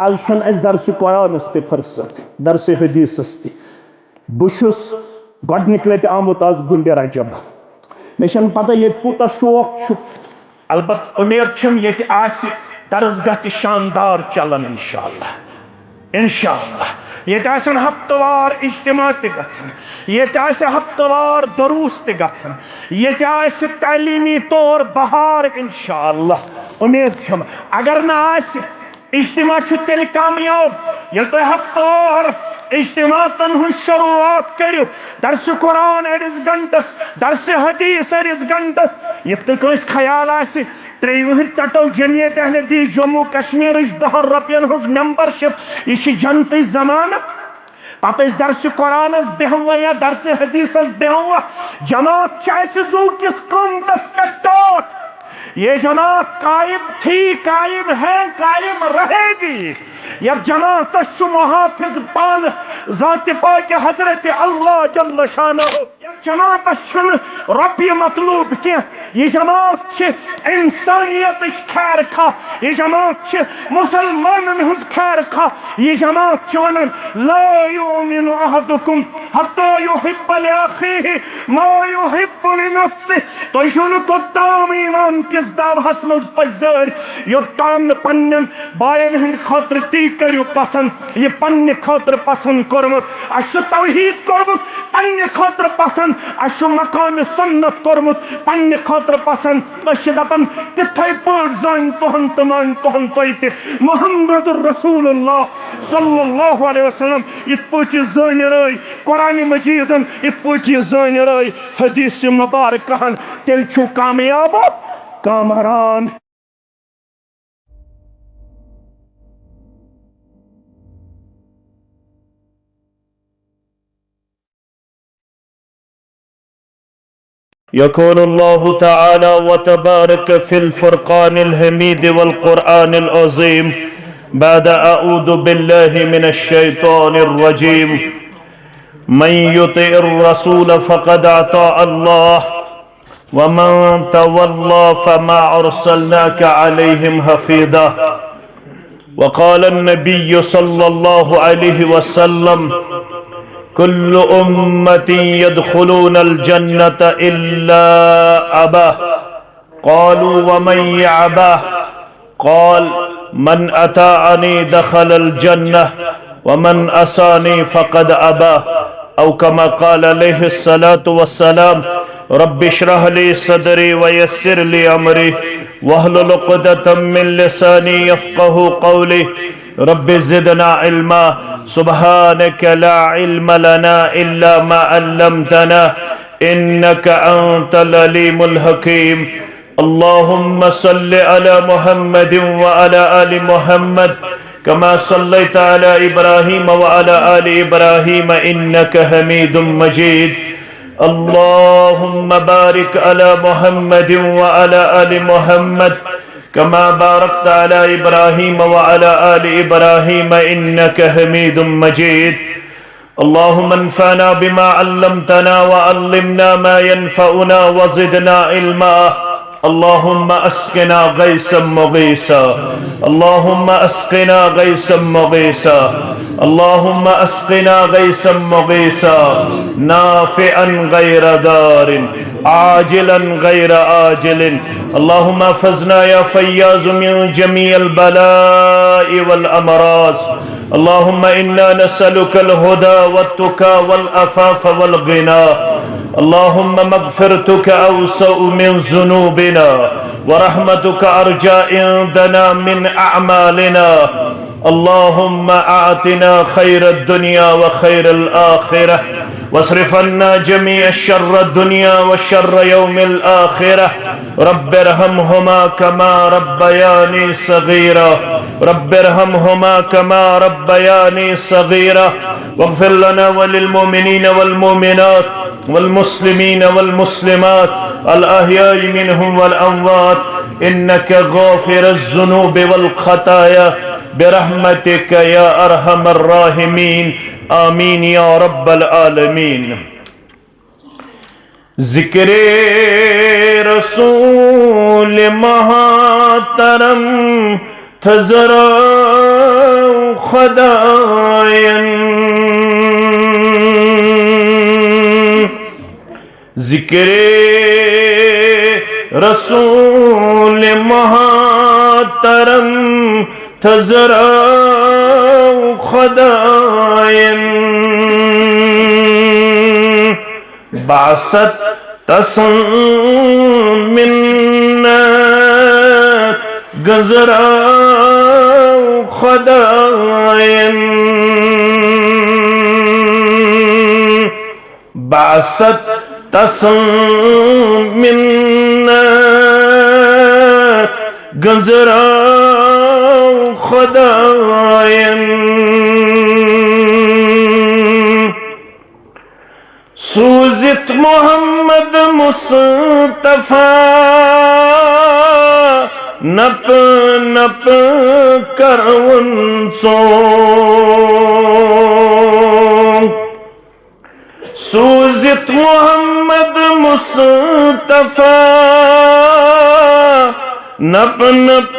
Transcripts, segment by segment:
आज दरस कुरानस ते फुर्सत दरस हदीसस ते बहुस गोडनिक लट आमुत आज गुंडे रजब मे पता ये कूत शौक अलबत् उम्मीद ये दरसगाह ते शानदार चलन इंशाअल्लाह ये हफ्तवार इज्तिमा ते ये हफ्तवार दरूस ते ये तालीमी तौर बहार इंशाअल्लाह उम्मीद अगर ना इज्तिमा तेल कामयाब ये तो हफ्तवार इज्तिमातन हुन शुरुआत करो दरस कुरान अड़िस घंटस दरस हदीस अड़िस घंटस ये तो कस ख्याल आसि 3 वहर चटो जमियत अहले हदीस जम्मू कश्मीर 10 रुपयन हज मेंबरशिप यह जनत जमानत पत दरस कुरान बेहवा या दरस हदीस बेहवा जमात जू किस कामतस पे टोट ये जमात कायम थी, कायम है, कायम रहेगी। यह जमात मुहाफिज पान ज़ात पाक हजरत अल्लाह जल्ल शानहु। यह जमात रब्बी मतलूब के ये जमात इंसानियत खैर खा, ये जमात मुसलमान हज खैर खा, ये जमात वन ला युमिनु अहदुकुम हत्ता युहिब्ब लिअखीहि मा युहिब्बु लिनफ्सिहि। तो तोत्ताम ईमान किस दावहस मज पजर योत्ताम पन्न बायन हंद खातिर ती करियो पसंद ये पन्ने खातिर पसंद कोरमुत अशु तौहीद कोरमुत पन्ने खातिर पसंद अशु मकाम सुन्नत कोरमुत पन्ने खातिर पसंद अशु दपन तिथै पर जान तोहन तमान तोहन तोइते मुहम्मदुर रसूलुल्लाह सल्लल्लाहु अलैहि वसल्लम इतपुच जान रय कुरान मजीदन इतपुच जान रय हदीस मुबारकहन तेल छु कामयाब कामरान। يقول الله تعالى وتبارك في الفرقان الحميد والقرآن العظيم بعد أعوذ بالله من الشيطان الرجيم من يطع الرسول فقد أطاع الله ومن تولى فما أرسلناك عليهم حفيظا وقال النبي صلى الله عليه وسلم كل أمتي يدخلون الجنة إلا أباه قالوا ومن يعباه قال من أطاعني دخل الجنة ومن أساني فقد أباه أو كما قال عليه الصلاة والسلام رب اشرح لي صدري ويسر لي أمري واحلل عقدة من لساني يفقه قولي رب زدنا علما سبحانك لا علم لنا إلا ما علمتنا إنك أنت العليم الحكيم اللهم صل على محمد وعلى آل محمد كما صليت على إبراهيم وعلى آل إبراهيم إنك حميد مجيد اللهم بارك على محمد وعلى آل محمد كما باركت على إبراهيم وعلى آل إبراهيم إنك حميد مجيد اللهم انفعنا بما علمتنا وعلمنا ما ينفعنا وزدنا علما اللهم أسقنا غيثا مغيثا اللهم أسقنا غيثا مغيثا اللهم أسقنا غيثا مغيثا نافعا غير دار عاجلا غير آجل اللهم احفظنا يا فياض من جميع البلاء والأمراض اللهم إنا نسألك الهدى والتقى والعفاف والغنى اللهم مغفرتك أوسع من ذنوبنا ورحمتك أرجى عندنا من أعمالنا اللهم أعطنا خير الدنيا وخير الآخرة واصرف عنا جميع شر الدنيا وشر يوم الآخرة رب ارحمهما كما ربياني صغيرا رب ارحمهما كما ربياني صغيرا واغفر لنا وللمؤمنين والمؤمنات والمسلمين والمسلمات الأحياء منهم والأموات إنك غافر الذنوب والخطايا برحمتك يا أرحم الراحمين آمين يا رب العالمين ذکر رسول محترم थजरा खुदायन जिक्रे रसूल महातरम थजरा खुदायन बासत तसम मिन्नत गजरा खुदायन बासत तसम मिन्नत गजरा खुदायन सूजित मोहम्मद मुस्तफा नप नप करवन सो सूजित मोहम्मद मुस्तफा नप नप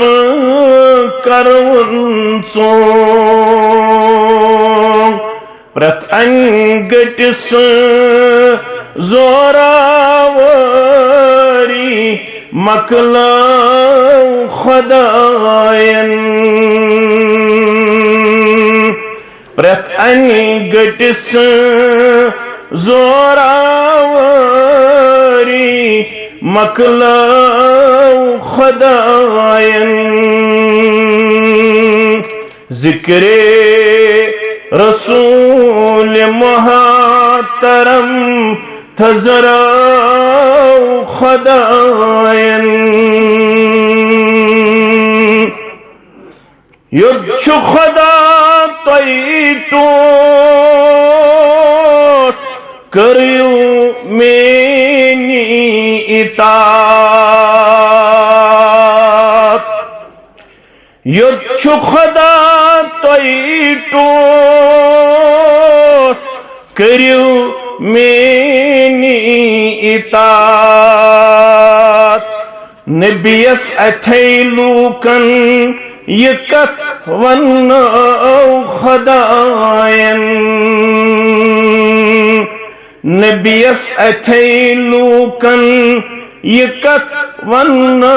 करवन सो प्रत अंगटिस जोरावरी मकलाव खुदायन प्रत अंगटिस जोरावरी मकलाव खुदायन जिक्रे रसूल महातरम थजरा खुदायन युद्ध खुदा तोई टोट करियो मेनी इतात युद्ध खुदा तोई टोट करियो मेनी इतात नबियस अथै लूकन ये कथ वन्नो खुदायन नबियस अथै लूकन ये कथ वन्नो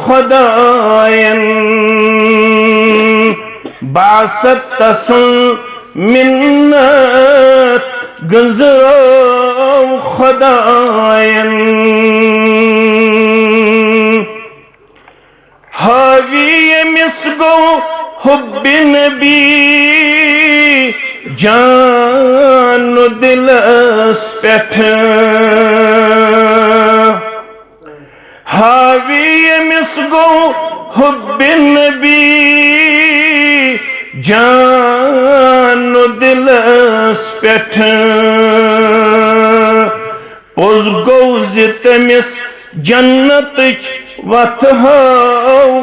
खुदायन बासत तसं मिन्नत गजरा खुदायन हावी मिसगो हुब्बे नबी जान दिलस पेठ हावी मिसगो हुब्बे नबी जान दिलस पेठ पोज गो तमिस जन्नत वत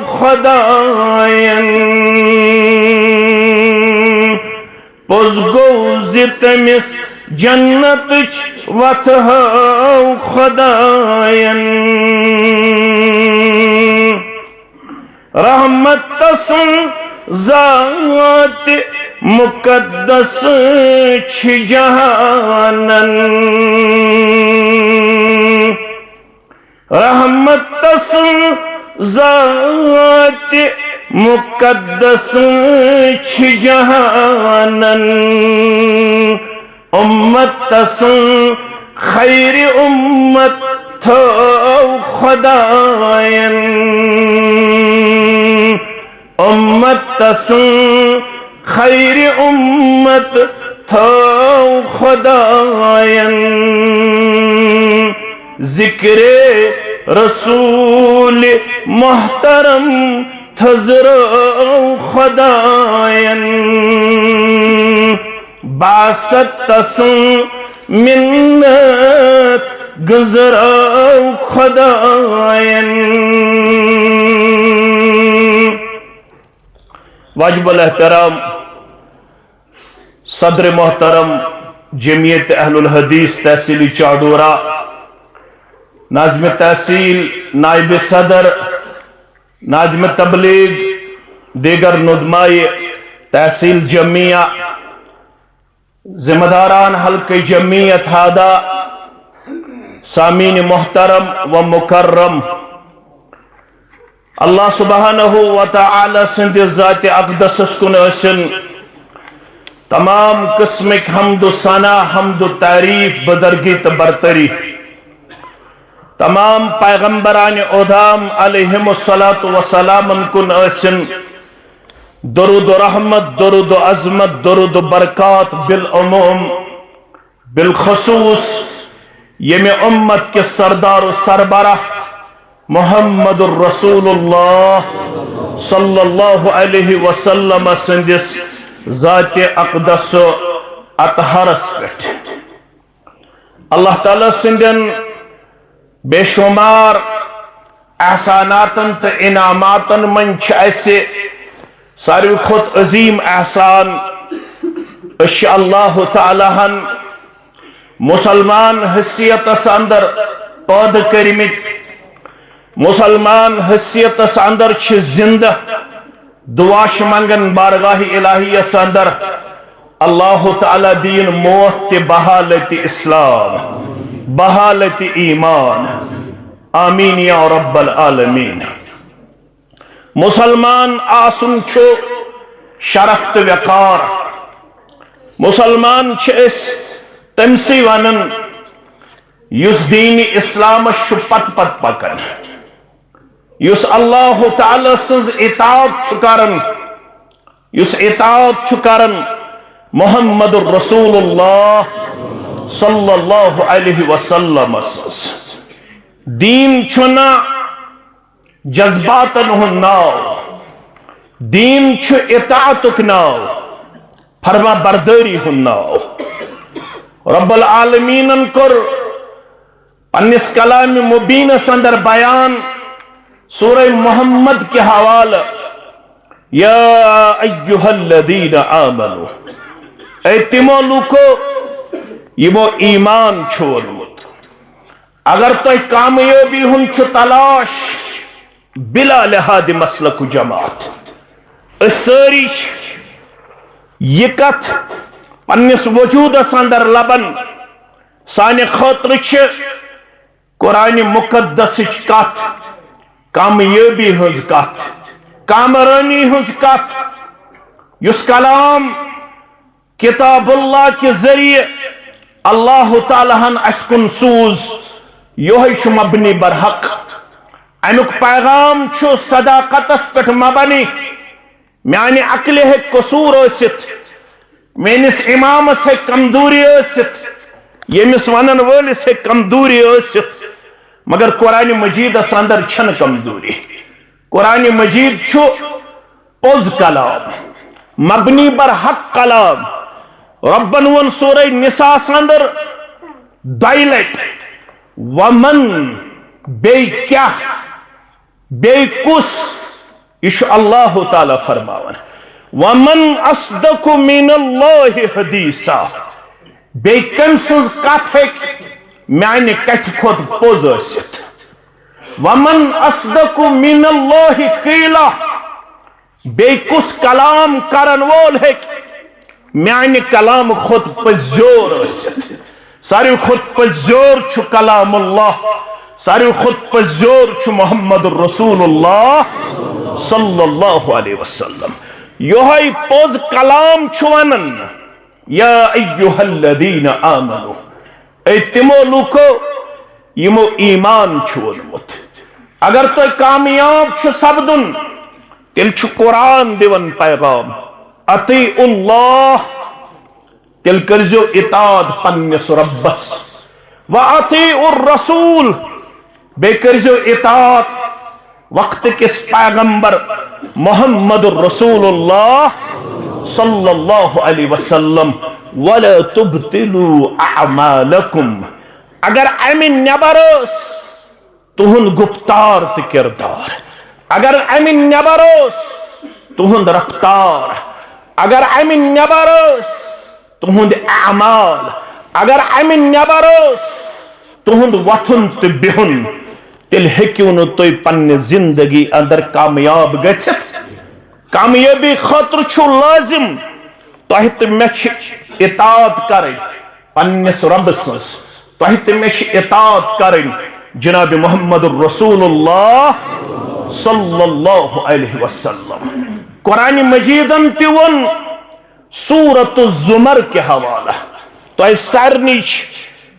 खुदायन पोज गो तमिस जन्नत वत खुदायन रहमत तसन ज़ात मुक़द्दस छ जहानन रहमत तसन ज़ात मुक़द्दस छ जहानन उम्मत तसन खैर उम्मत थो खुदायन उम्मत तसन खैर उम्मत थो खुदायन जिक्रे रसूल मोहतरम थजरा खुदायन बासत तसन मिन्नत गुजरा खुदायन वाजिबुल एहतराम सदर मोहतरम जमीयत अहलुल हदीस तहसीली चाडोरा नाज़िम तहसील नाइब सदर नाज़िम तबलीग दीगर नुज़माए तहसील जमिया, जिम्मेदारान हल्के जमियत हादा, सामीन मोहतरम व मुकर्रम, अल्लाह सुब्हानहु व तआला सिंद ज़ात अक़दस कुन असिन तमाम किस्मिक हम्दु सना हम्दु तारीफ बदरगी त बरतरी तमाम पैगंबरान उधाम अलैहिमुस्सलातु वस्सलाम कुन असिन दरूद रहमत, दरूद अज़मत, दरूद बरकात बिल उमूम बिल खुसूस येमे उम्मत के सरदार सरबराह मुहम्मदुर रसूलुल्लाह सल्लल्लाहु अलैहि वसल्लम सिंदिस ज़ाते अक़दस अतहरस पेट अल्लाह ताला सिंदन बेशुमार एहसानातन त इनामातन मन ऐसे सारी खुद अजीम एहसान अल्लाह ताला हन मुसलमान हैसियत अंदर पैदा करमित, मुसलमान हैसियत अंदर जिंदा दुआश मंगन बारगाह इलाहियस अंदर अल्लाह ताला दीन मौत ते बहालत इस्लाम, बहालत ईमान, आमीन या रब्बल आलमीन। मुसलमान आसुन छो शरफ तो वकार, मुसलमान तमसी वनन युस दीन इस्लाम पत पत पकन, युस अल्लाह ताला सज इताअत करन, युस इताअत करन मुहम्मदुर रसूलुल्लाह सल्लल्लाहु अलैहि वसल्लम। दीन छुना जज्बातन हुन नाव, दीन छु इताअतुक नाव, फरमा बरदारी हुन नाव। रब्बुल आलमीन कर पन्निस कलाम मुबीन अंदर बयान सूरह मोहम्मद के हवाला, या अय्युहल्लज़ीना आमनू, ऐ तिमो लूको यमो ईमान छोड़मुत, अगर तो कामयाबी हुन छु तलाश बिला लिहाद मसलक जमात, सारी ये कथ पन्निस वजूदस अंदर लबन साने खतर कुरान मुकद्दस कथ, कामयाबी हज कथ, कामरानी हज कथ, युस कलाम किताबुल्लाह के जरिए अल्लाह ताला हन अस्कुन सूज योह मबनी बरहक, अमुक पैगाम छु सदाकतस पे मबनी, माने अकले है कसूर ओसित, मेनिस इमामस है कमजोरी ओसित, यमिस वनन वलिस है कमजोरी ओसित, मगर कुरान मजीद अंदर छन कमजोरी। कुरान मजीद छु पोज कलाम, मबनी बर हक कलाम। रब्बन वन सूरह निसा अंदर दाइलट वमन बे क्या बे कुस, इश अल्लाह ताला फरमावन वमन अस्दकु मिनल्लाहि हदीसा, बे कंसुज कथ है माने कथ खुद पोज असित। वमन अस्दकु मिनल्लाहि कीला, बे कुस कलाम करन वोल है माने कलाम खुद पजोर असित। सारी खुद पजोर छु कलामुल्लाह, सारी खुद पजोर छु मुहम्मद रसूलुल्लाह सल्लल्लाहु अलैहि वसल्लम। योहाई पोज कलाम छु वनन, या अय्युहल्लज़ीना आमनू, ऐ तिमो लूको यमो ईमान छु वोनमुत। अगर तो कामयाब छु सबदुन तिल छु कुरान दिवन पैगाम, अतीउल्लाह, तिल करजो इताअत पन्निस रब्बस, व अतीउर रसूल, बे करजो इताअत वक्त किस पैगंबर मुहम्मद रसूलुल्लाह सल्लल्लाहु अलैहि वसल्लम। वला तुब्तिलू अमालकुम, अगर अमिन नबरोस तुहुन गुफ्तार त किरदार, अगर अमिन नबरोस तुहुन रफ्तार, अगर अमिन नबरोस तुहुंद अमाल, अगर अमिन नबरोस तुहुंद वथुन त बिहुन, तिल हेक्यू न तुय पन्ने जिंदगी अंदर कामयाब गछित। कामयाबी खतर छु लाजिम तोह तो मे इताअत करें पन्निस रब सज तोह तो मे इताअत करें जनाब मोहम्मद रसूलुल्लाह सल्लल्लाहु अलैहि वसल्लम। कुरान मजीदन तिवन सूरत जुमर के हवाला तो सारनी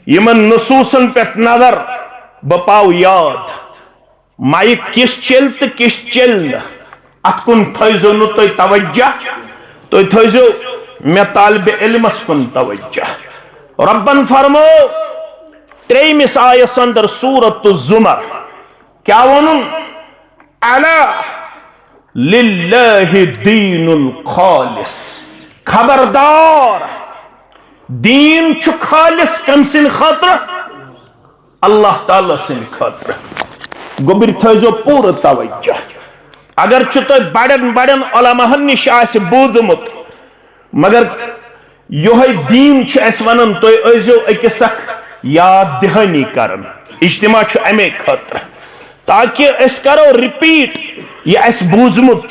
यमन नसूसन पे नजर बपाव याद माइक किस चल तो किस चल अत कुन थो नु तुम तवज्जा तुम थो मे तालिब इल्मस कुन तवज्जा। रब्बन फरमो त्रेमिस आयस अंदर सूरत जुमर क्या वनुन अला लिल्लाहि दीनुल खालिस खबरदार दीन छु खालिस कम सिन खतर अल्लाह ताला सिन खतर गोबिर थो पूर तवज्जा। अगर तुम बड़न बड़न उलमाहन निश बूदमुत मगर योह दीन वन तुम अकिस याद दहानी कर इज्तिमा अमे खतर ताकि अस करो रिपीट यह बूजमुत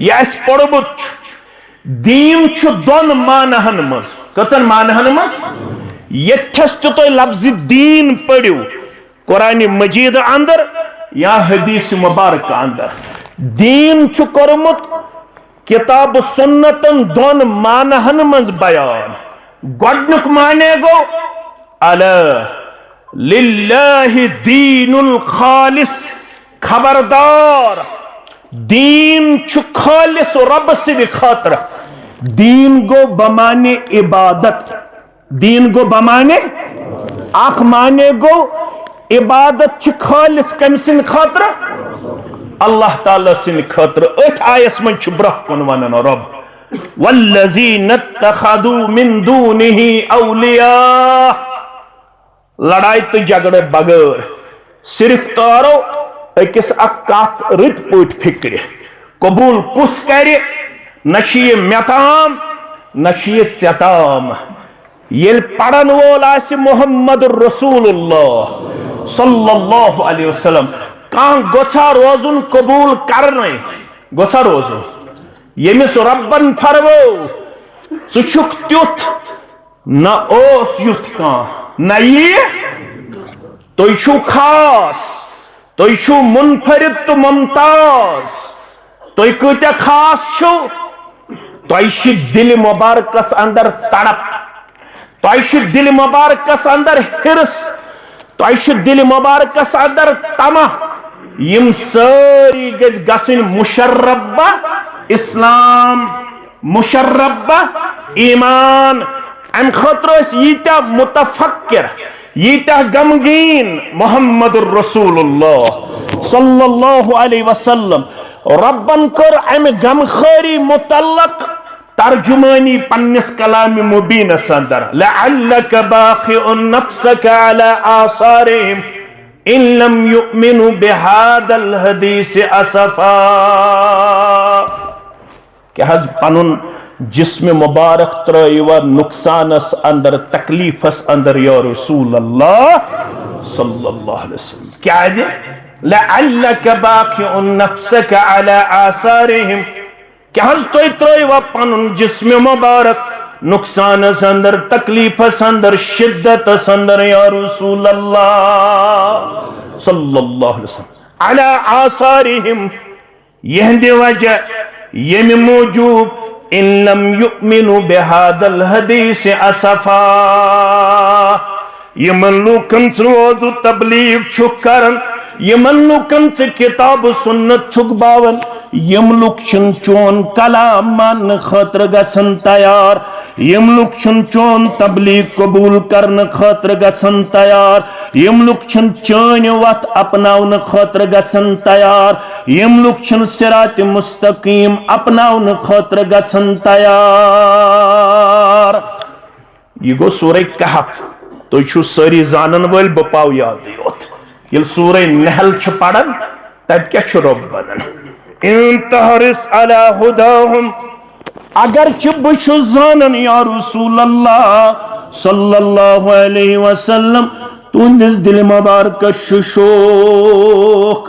यह पढ़मुत दीन दोन मानहन मज कचन मानहन मज यथस तुम लफ्ज दीन पढ़ू कुरान मजीद अंदर या हदीस मुबारक अंदर दीन कोरमुत किताब सुन्नतन दोन मानहन मज बयान। गोडनुक माने गो अला लिल्लाहि दीनुल खालिस खबरदार दीन खालिस रब से खातर दीन गो बमाने इबादत दीन गो बमाने आख माने गो इबादत खालिस कम सिन खातर अल्लाह ताला सिन खातर अथ आयस मन ब्रह कुन वन रब वल्लज़ीन इत्तखदू मिन दूनिही औलिया लड़ाई तो झगड़े बगैर सिर्फ तारो अकिस अक्कात रित पुट फिक्र कबूल कुस करे नशिये म्यताम नशिये चताम ये पढ़न वोल आसे मोहम्मद रसूलुल्लाह सल्लल्लाहु अलैहि वसल्लम कां गोछा रोजुन कबूल करने गोछा रोजुन यमिस रब्बन फरमो चुक त्युथ न ओस युथ कां न ये तुम खास तुम मुनफरिद तो मुमताज तुम कत्या खास तुम दिल मुबारकस अंदर तड़प तुम दिल मुबारकस अंदर हिरस तुम दिल मुबारकस अंदर तमा यम सारी गसन मुशर्रबा इस्लाम मुशर्रबा ईमान अम खतर यीत्या मुतफक्किर यीत्या गमगीन मोहम्मद रसूलुल्लाह सल्लल्लाहु अलैहि वसल्लम रब्बन कर अम गमखारी मुतल्लक तर्जुमानी पन्निस कलाम मुबीन अंदर लअल्लक बाखिउन नफ्सक अला आसारिहिम इन लम युमिनु बिहादल हदीस असफा के हज पनुन जिस्म मुबारक त्रयवा नुकसानस अंदर तकलीफस अंदर या रसूल अल्लाह सल्लल्लाहु अलैहि वसल्लम क्या है लअल्लक बाखिउन नफ्सक अला आसारिहिम क्या हज तो त्रयवा पनुन जिस्म मुबारक नुकसानस अंदर तकलीफस अंदर शिद्दतस अंदर या रसूल अल्लाह सल्लल्लाहु अलैहि वसल्लम अला आसारिहिम यह वजह यम मौजूद इन लम युमिनु बिहादल हदीस असफा यमन लूकन रोजु तबलीग छुक करन यमन लूकन किताब सुन्नत छुक बावन यम लुक चोन कलाम मान खतर गसन तैयार यम लुक चोन तबलीग कबूल करन खतर गसन तैयार यम लुक चान वत अपनावन खतर गसन तैयार यम लुक सिरात मुस्तकीम अपनावन खतर गसन तैयार। यह गो सूरह कहफ तुम सारी जानन वल बह पाव याद योत ये सूरह नहल पढ़न तब क्या रब बनन इंतहरिस अला हुदाहुम अगर बह जानन या रसूल अल्लाह सल्लल्लाहु अलैहि वसल्लम तुंदिस दिल मुबारक शोक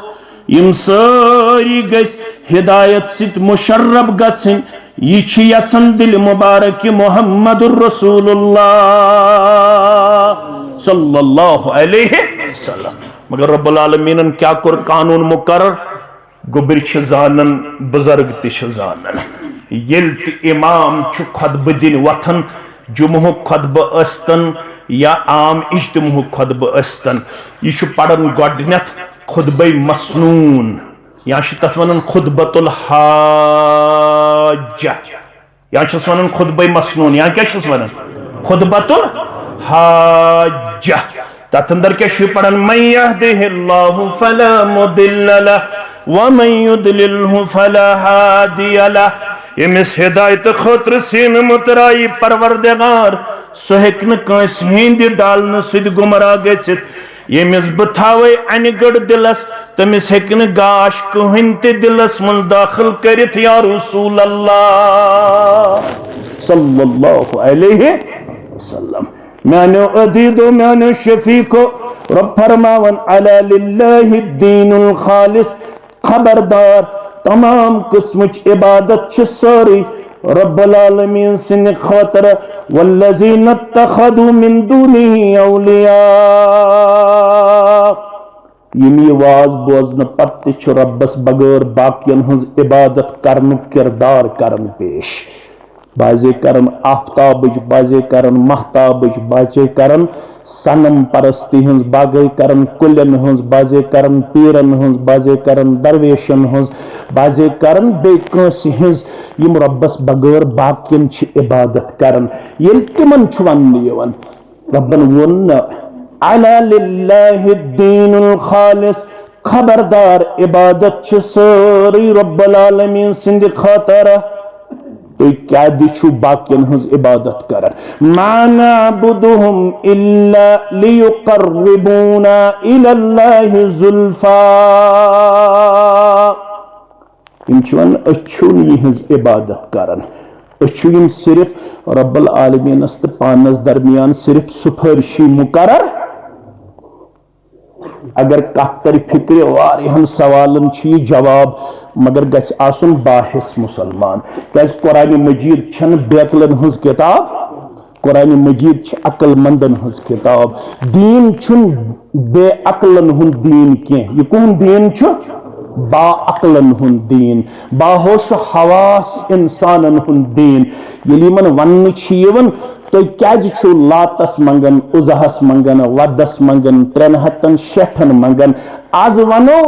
यम सारी गस हिदायत सित मुशर्रफ गछिन यह यसन दिल मुबारक मुहम्मदुर रसूलुल्लाह सल्लल्लाहु अलैहि वसल्लम। मगर रब्बुल आलमीन क्या कर कानून मुकर्रर गोबर जानन बुजुर्ग तानन ये इमाम खुतब दिन वथन जुमह खुतब अस्तन या आम इज्तमह खुतब अस्तन यह पढ़न गोडनेथ खुतब मसनून या तथ वन खुतबतुल हाजा या वन खुतब मसनून या क्या वन खुतबतुल हाजा तथ अंदर क्या पढ़न मन यहदिहिल्लाहु फला मुदिल्ल लह व मन युद्लिलहु फला हादिय लह। यमिस हिदायत खतर सीन मुतराई परवरदिगार सह हेकन कंस हिंद डालन सिद गुमराह गसित यमिस बह थावे अनगढ़ दिलस तमिस हेकन गाश कहन ते दिलस मन दाखिल करित या रसूल अल्लाह सल्लल्लाहु अलैहि वसल्लम। म्यानो अदीदो म्यानो शफीको रब फरमावन अला लिल्लाहि दीनुल खालिस खबरदार तमाम किस्मच इबादत सारी रब्बुल आलमीन सिंद खातर वल्लज़ीना इत्तखदू मिन दूनिही औलिया यम यह वाज बोजन पत्त रब्बस बगैर बाकियन हज इबादत करन किरदार करन पेश बाजे करन आफ्ताबज बाजे करन महताबज बाजे करन सनम परस्ती हज बागे करन कुलन हज बाजे करन पीरन हज बाजे करन दरवेशन हज बाजे करन बेकस हज यम रब्बस बगैर बाकियन छ इबादत करन ये तिमन छ वन यवन रब्बन वोन अला लिल्लाहि दीनुल खालिस खबरदार इबादत छ सारी रब्बुल आलमीन सिंद खातर तो क्या दिशु बाकियन हज इबादत करन मा नअबुदुहुम इल्ला लियुकर्रिबूना इलल्लाहि जुल्फा इंचवन अच्छुन हज इबादत करन अच्छुन सिर्फ रब्बुल आलमीन तो पानस दरमियान सिर्फ सुफरशी मुकर्रर अगर कत तर फिक्र वारियन सवालन छी जवाब मगर गछ आसुन बाहिस मुसलमान क्या कुरान मजीद छन बेअक्लन हज किताब कुरान मजीद छ अक्लमंदन हज किताब दीन छुन बेअक्लन हुन दीन के ये कौन दीन छ बाअक्लन हुन दीन बाहोश हवास इंसानन हुन दीन यलि मन वन छ यवन तो क्या लातस मंगन उजहस मंगन वदस मंगन 360 मंगन आज वनो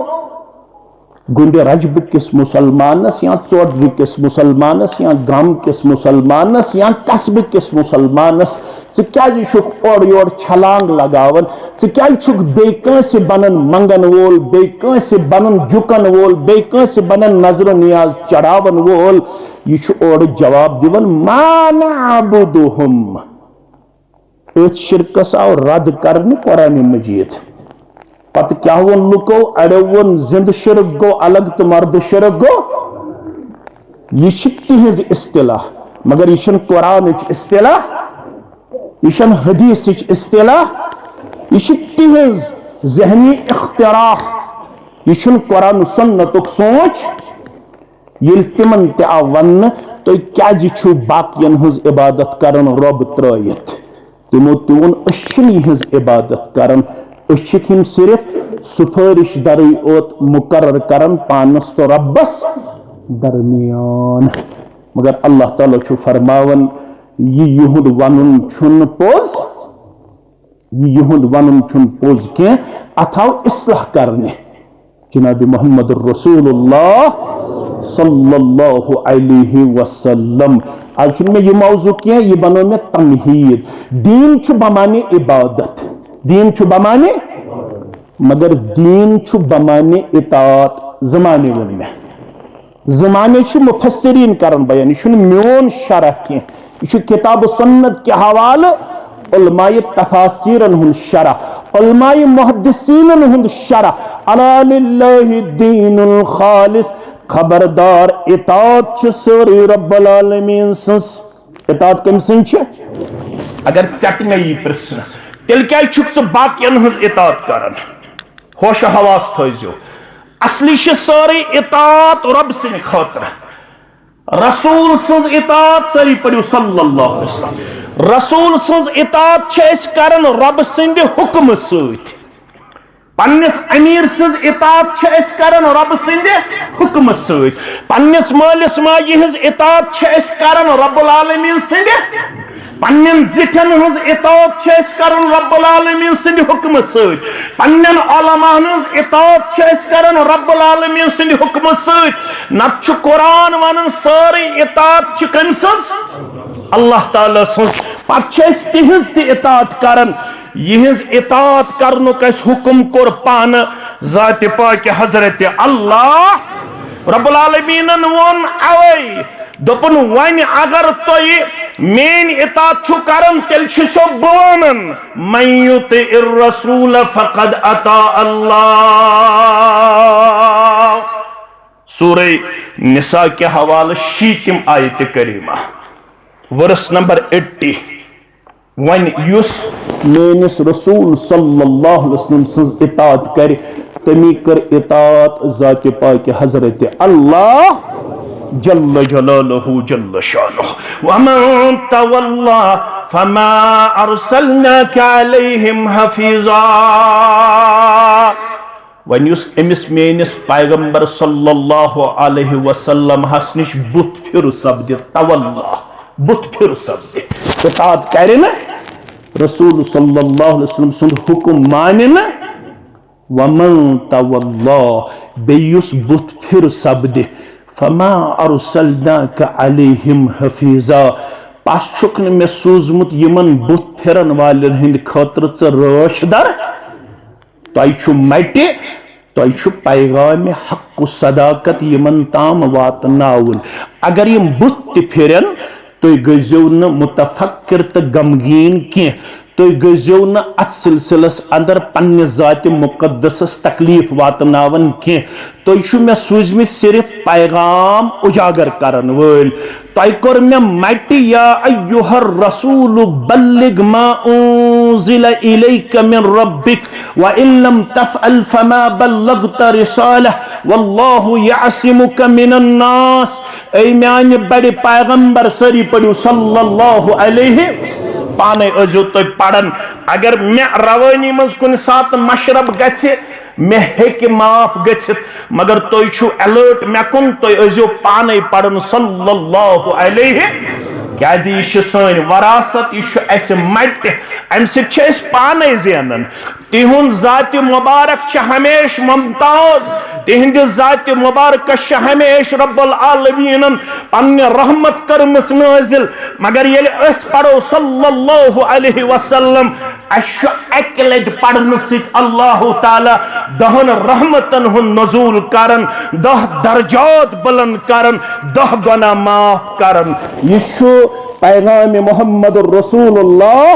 गुंडे रजब किस मुसलमानस या चौधरी किस मुसलमानस या गाम किस मुसलमानस या कस्ब किस मुसलमानस क्या और योर छलांग लगावन क्या बेकस बनन मंगन वोल बेकस बनन झुकन वोल बेकस बनन नजर नियाज चढ़ावन वोल यह और जवाब दिवन मा नअबुदुहुम शिरकस आव रद करने कुरान मजीद पत क्या वो लुको अड़ो वो जिंद शिरक गो अलग तो मर्द शिरक गो यह तिहज इस्तिलाह मगर यह कुरान इस्तिलाह यह हदीस इस्तिलाह यह तिहज जहनी इख्तिराह यह कुरान सुन्नतुक सोच ये तिमन ते आव वन तो क्या बाकियन हज इबादत करन रब त्रयित तमो तोन हज इबादत करन हम सिर्फ सुफारिश दर ओत मुकर्रर करन पानस तो रब्बस दरमियान मगर अल्लाह ताला छु फरमावन युहुद वनुन छुन पोज युहुद वनुन छुन पोज के अथाव इस्लाह करने जनाब मोहम्मद रसूलुल्लाह सल्लल्लाहु अलैहि वसल्लम आज में यह मौजू क्या ये बनो में तमहीद दीन छु बमाने इबादत दीन छु बमाने मगर दीन छु बमाने इताअत जमाने वन में जमाने छु मुफस्सिरीन करन बयान यह म्योन शरह के यह किताब सुन्नत के हवाले उलमाए तफासीरन हुन शरह उलमाए मुहद्दिसीनन हुन शरह अला लिल्लाहि दीनुल खालिस खबरदार इताअत छु सारी रब्बुल आलमीन सस इताअत कम सिन छ अगर चट में ये प्रश्न तेल क्या बाकियन हज इताअत करन होश हवास थो असली सारी इतात रब सिंह खतर रसूल सज इतात सारी पढ़ो सल्लल्लाहु अलैहि वसल्लम रसूल सज इतात करन रब सिंह हुक्म सत पन्निस अमीर सज इतात करन रब सिंह हुक्म सत पन्निस मालिस माजी हज इतात करन रब्बुल आलमीन सिंह पन्नन जिठन हज इतात करन रब्बुल आलमीन सिंह हुक्म सत पन्नन उलमान हज इतात करन रब्बुल आलमीन सिंह हुक्म सत नत कुरान वनन सारी इतात कम सज अल्लाह ताला सज पत तिहज ति इतात करन यहज इतात करनुक हुक्म कोर पान जात पाक हजरत अल्लाह रब्बुल आलमीन वोन अवै दोपन वन अगर तुय मेन इतात छु करन तेल छो बोनन मयुत रसूल फकद अता अल्लाह सूरह निसा के हवाले शीतिम आयत करीमा वर्स नंबर 80 वन युस मेनिस रसूल सल्लल्लाहु अलैहि वसल्लम सज इतात कर तमी कर इतात जात पाक हजरत अल्लाह जल्ल जलालहु जल्ल शानुहु वमन तवल्ला फमा अरसलनाका अलैहिम Hafiza one use amiss menace पैगंबर सल्लल्लाहु अलैहि वसल्लम हसनिश बुत फिर शब्द तवल्ला बुत फिर शब्द इतात करे ना रसूल सल्लल्लाहु अलैहि वसल्लम सुन हुक्म माने ना वमन तवल्ला बेयुस बुत फिर शब्द फमा अरसलनाका अलैहिम हफीजा पास छुकन में सूजमुत यमन बुत फिरन वालन हिंद खतर च रशदर तय छु मटे तय छु पैगाम हक सदाकत यमन ताम वातनाउन अगर यम बुत फिरन तुय गजो न मुतफक्किर त गमगीन के तुय गजो न अत सिलसिलस अंदर पन्ने जात मुकद्दसस तकलीफ वातनावन के तुय छु मे सूजमित सिर्फ पैगाम उजागर करन वल तय कर मे मट या अय्युहर रसूल बल्लिग मा उनज़िला इलैका मिन रब्बिक व इन लम तफअल फमा बल्लगत रिसालह वल्लाहु यअसिमुका मिनन नास ऐ म्यान बड़े पैगंबर सरी पढ़ो सल्लल्लाहु अलैहि पाने अजो तो पढ़न अगर मे रवानी मज कुन सात मशरब गछे मे हेक माफ गछित मगर तो छु अलर्ट मे कुन तो अजो पाने पढ़न सल्लल्लाहु अलैहि क्या दी सन वरासत यह मट अम सस पाने जेनन तिहुन जात मुबारक हमेश मुमताज तिहंद जात मुबारक हमेश रब्बुल आलमीन पन्ने रहमत करमस नाजिल मगर ये पढ़ो सल्लल्लाहु अलैहि वसल्लम अक लट पढ़न सत अल्लाह ताला दहन रहमतन हुन नजूल करन 10 दर्जात बुलंद करन 10 गुनाह माफ करन यह पैगाम मोहम्मद रसूलुल्लाह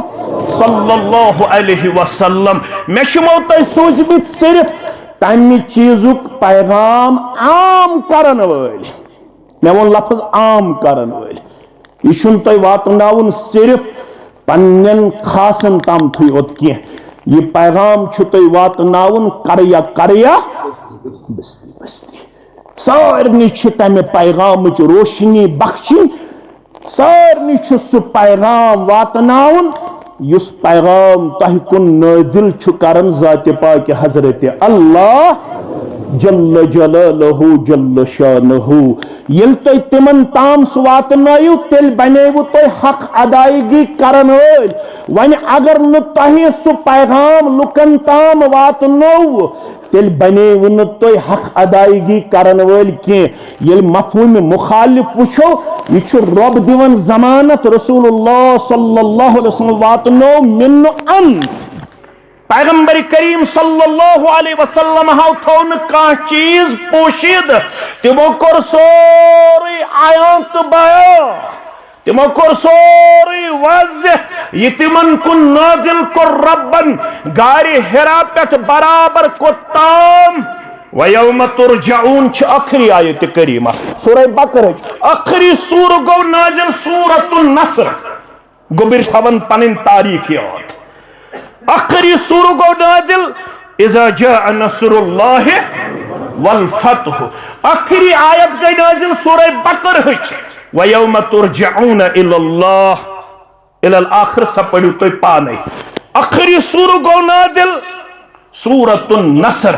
सल्लल्लाहु अलैहि वसल्लम मे तय सूजमित सिर्फ तमि चीजुक पैगाम आम करन वल मे वो लफ्ज आम करन वल यह तय वातनाउन सिर्फ पन्नन खासन ताम थोत की यह पैगाम तय वातनाउन करया करया बस्ती बस्ती सारनी तमे पैगाम रोशनी बख्शी सारनी सह पैगाम वातनाउन युस पैगाम तह कुन नाजिल करन जात पाक हजरत अल्लाह जल्ल जलालहु जल्ल शानुहु यल तुम तिमन ताम वातनायु तेल बनेवु तुम हक अदायगी करन वल वन अगर न तुह सह पैगाम लुकन ताम वातनौ तेल बनेवु न तुम हक अदायगी करन वल के यल मफहूम मुखालिफ वुछो यह रब दिवन जमानत रसूलुल्लाह सल्लल्लाहु अलैहि वसल्लम वातनौ मिन अन पैगंबर करीम सल्लल्लाहु अलैहि वसल्लम हाउ थो न कह चीज पोशीद तिमो कोर सोरी आयत बयान तिमो कोर सोरी वाज़ेह ये तिमन कुन नाजिल कोर रब्बन गारी हिरा पेट बराबर को ताम वयौम तुरजाउन छ आखिरी आयत करीमा सूरह बकरा आखिरी सूर गो नाजिल सूरतुन नस्र गोबिर थवन पनिन तारीख याद आखिरी सूर गो नाजिल इज़ा जा नस्रुल्लाह वल फतह। आखिरी आयत गई नाजिल सूरह बकर हच व यौम तुरजऊन इलल्लाह इलल आखिर सब पढ़ियो तो पाने। आखिरी सूर गो नादिल सूरतुन नसर।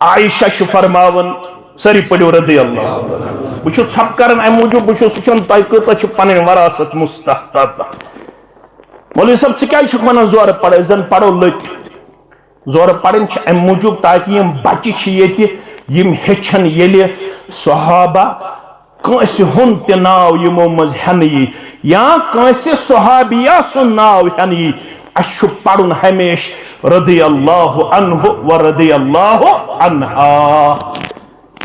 आयशा छु फरमावन सरी पढ़ियो रदी अल्लाह तआला। बुछु सब करन अम मूजूब बुछु सुचन तय कचा छु पन वरासत मुस्तहकब। मौलवी साहब च क्या छु वनान जोर पढ़े जन पढ़ो लत जोर पढ़न अम मूजूब ताकि यम बच्चे छि येति यम हेछन येले सहाबा कंस हुन ते नाव यमो मज हन यी या कंस सहाबिया सु नाव हन यी अशु पढ़ुन हमेश रदी अल्लाह अन्हु व रदी अल्लाह अन्हा।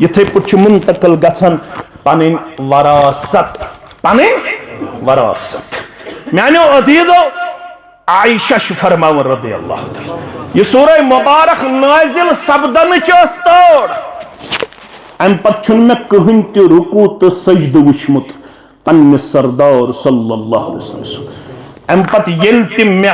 इथे पुछ मुंतकल गछन पनिन वरासत पनिन वरासत। मानो अदीदो आयशा फरमावन रदी अल्लाह तआला ये सूरह मुबारक नाजिल सपदन चस तोड़ अम पत मे कहन ते रुकू तो सजद वुचमुत पन्ने सरदार सल्लल्लाहु अलैहि वसल्लम। अम पत येल तिम मे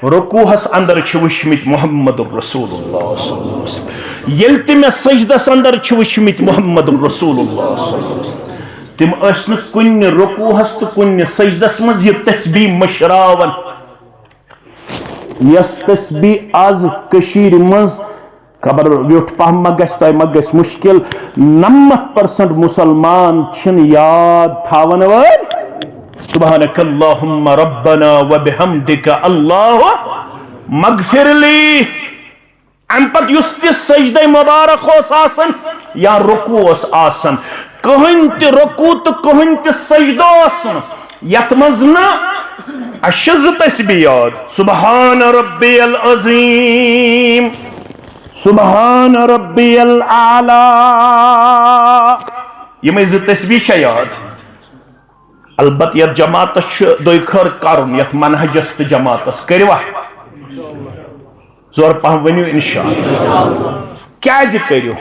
रुकूहस अंदर वुचमित मुहम्मदुर रसूलुल्लाह सल्लल्लाहु अलैहि वसल्लम येल तिम सजदस अंदर वुचमित मुहम्मदुर रसूलुल्लाह सल्लल्लाहु अलैहि वसल्लम तिम अस्न कुन रुकूहस तो कुन सजदस मज ये तस्बीह मशरावन। यस तस्बीह आज कशीर मज खबर व्युठ पह मा गस मुश्किल 90% मुसलमान छिन याद थावन वल सुब्हानकल्लाहुम्मा रब्बना व बिहम्दिका अल्लाह मगफिरली। अम पत युस ते सजदे मुबारक ओस आसन या रुकू ओस आसन कहन ते रुकू तो कहन ते सजदो आसन यत मज न अशज तस्बीह याद सुब्हान रब्बियल अजीम सुब्हान रब्बियल आला ये ज तस्बीह याद। अलबत यत जमात दोखर करुन यत मनहजस तो जमातस करवा जोर पह वनियो इंशाअल्लाह क्या करियो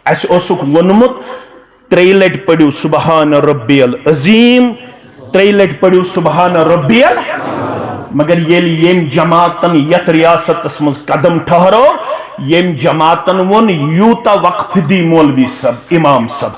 अस ओसुक वोनमुत 3 लट पढ़ियो सुब्हान रब्बियल अजीम 3 लट पढ़ियो सुब्हान रब्बियल। मगर येम जमातन यत रियासतस मज कदम ठहरो येम जमातन वोन यूता वक्फ दी मौलवी सब इमाम सब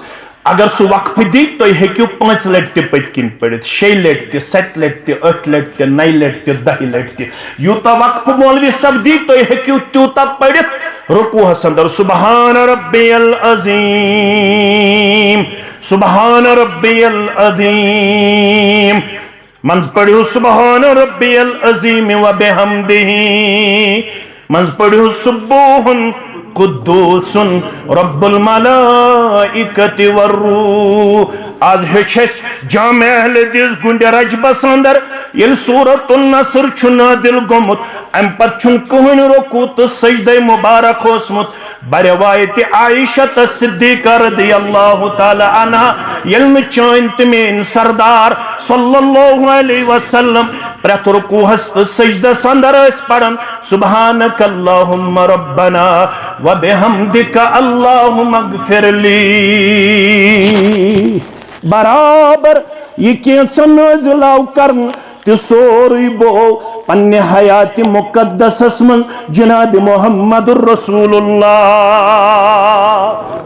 अगर सु वक्फ दी तो हेक्यू 5 लट ते पतकिन पढ़ित 6 लट ते 7 लट ते 8 लट ते 9 लट ते 10 लट ते यूता वक्फ मौलवी सब दी तो हेक्यू त्यूता पढ़ित रुकू हसंदर सुब्हान रब्बियल अजीम सुब्हान रब्बियल अजीम मंज पढ़ियो सुब्हान रब्बियल अजीम व बिहम्दिही मंज पढ़ियो सुब्बूहुन कुद्दूसुन रब्बुल मलाइकति वर्रूह। आज हेछस जामे अहले दिस गुंडे रजबस अंदर ये सूरतुन नसर छु नादिल गोमुत अम पत छुन कहन रुकू तो सजदे मुबारक होसमुत बरवायत आयशा सिद्दीका रदियल्लाहु ताला अन्हा यल्म चाइन तमेन सरदार सल्लल्लाहु अलैहि वसल्लम प्रत रुकू हस्त सजदस अंदर अस पढ़न सुब्हानकल्लाहुम्मा रब्बना व बिहम्दिका अल्लाहुम्मा मगफिरली। बराबर ये कैसा नाज़िल करन तो सोरी बो पन्ने हयात मुकद्दसस मन जनाब मुहम्मदुर रसूलुल्लाह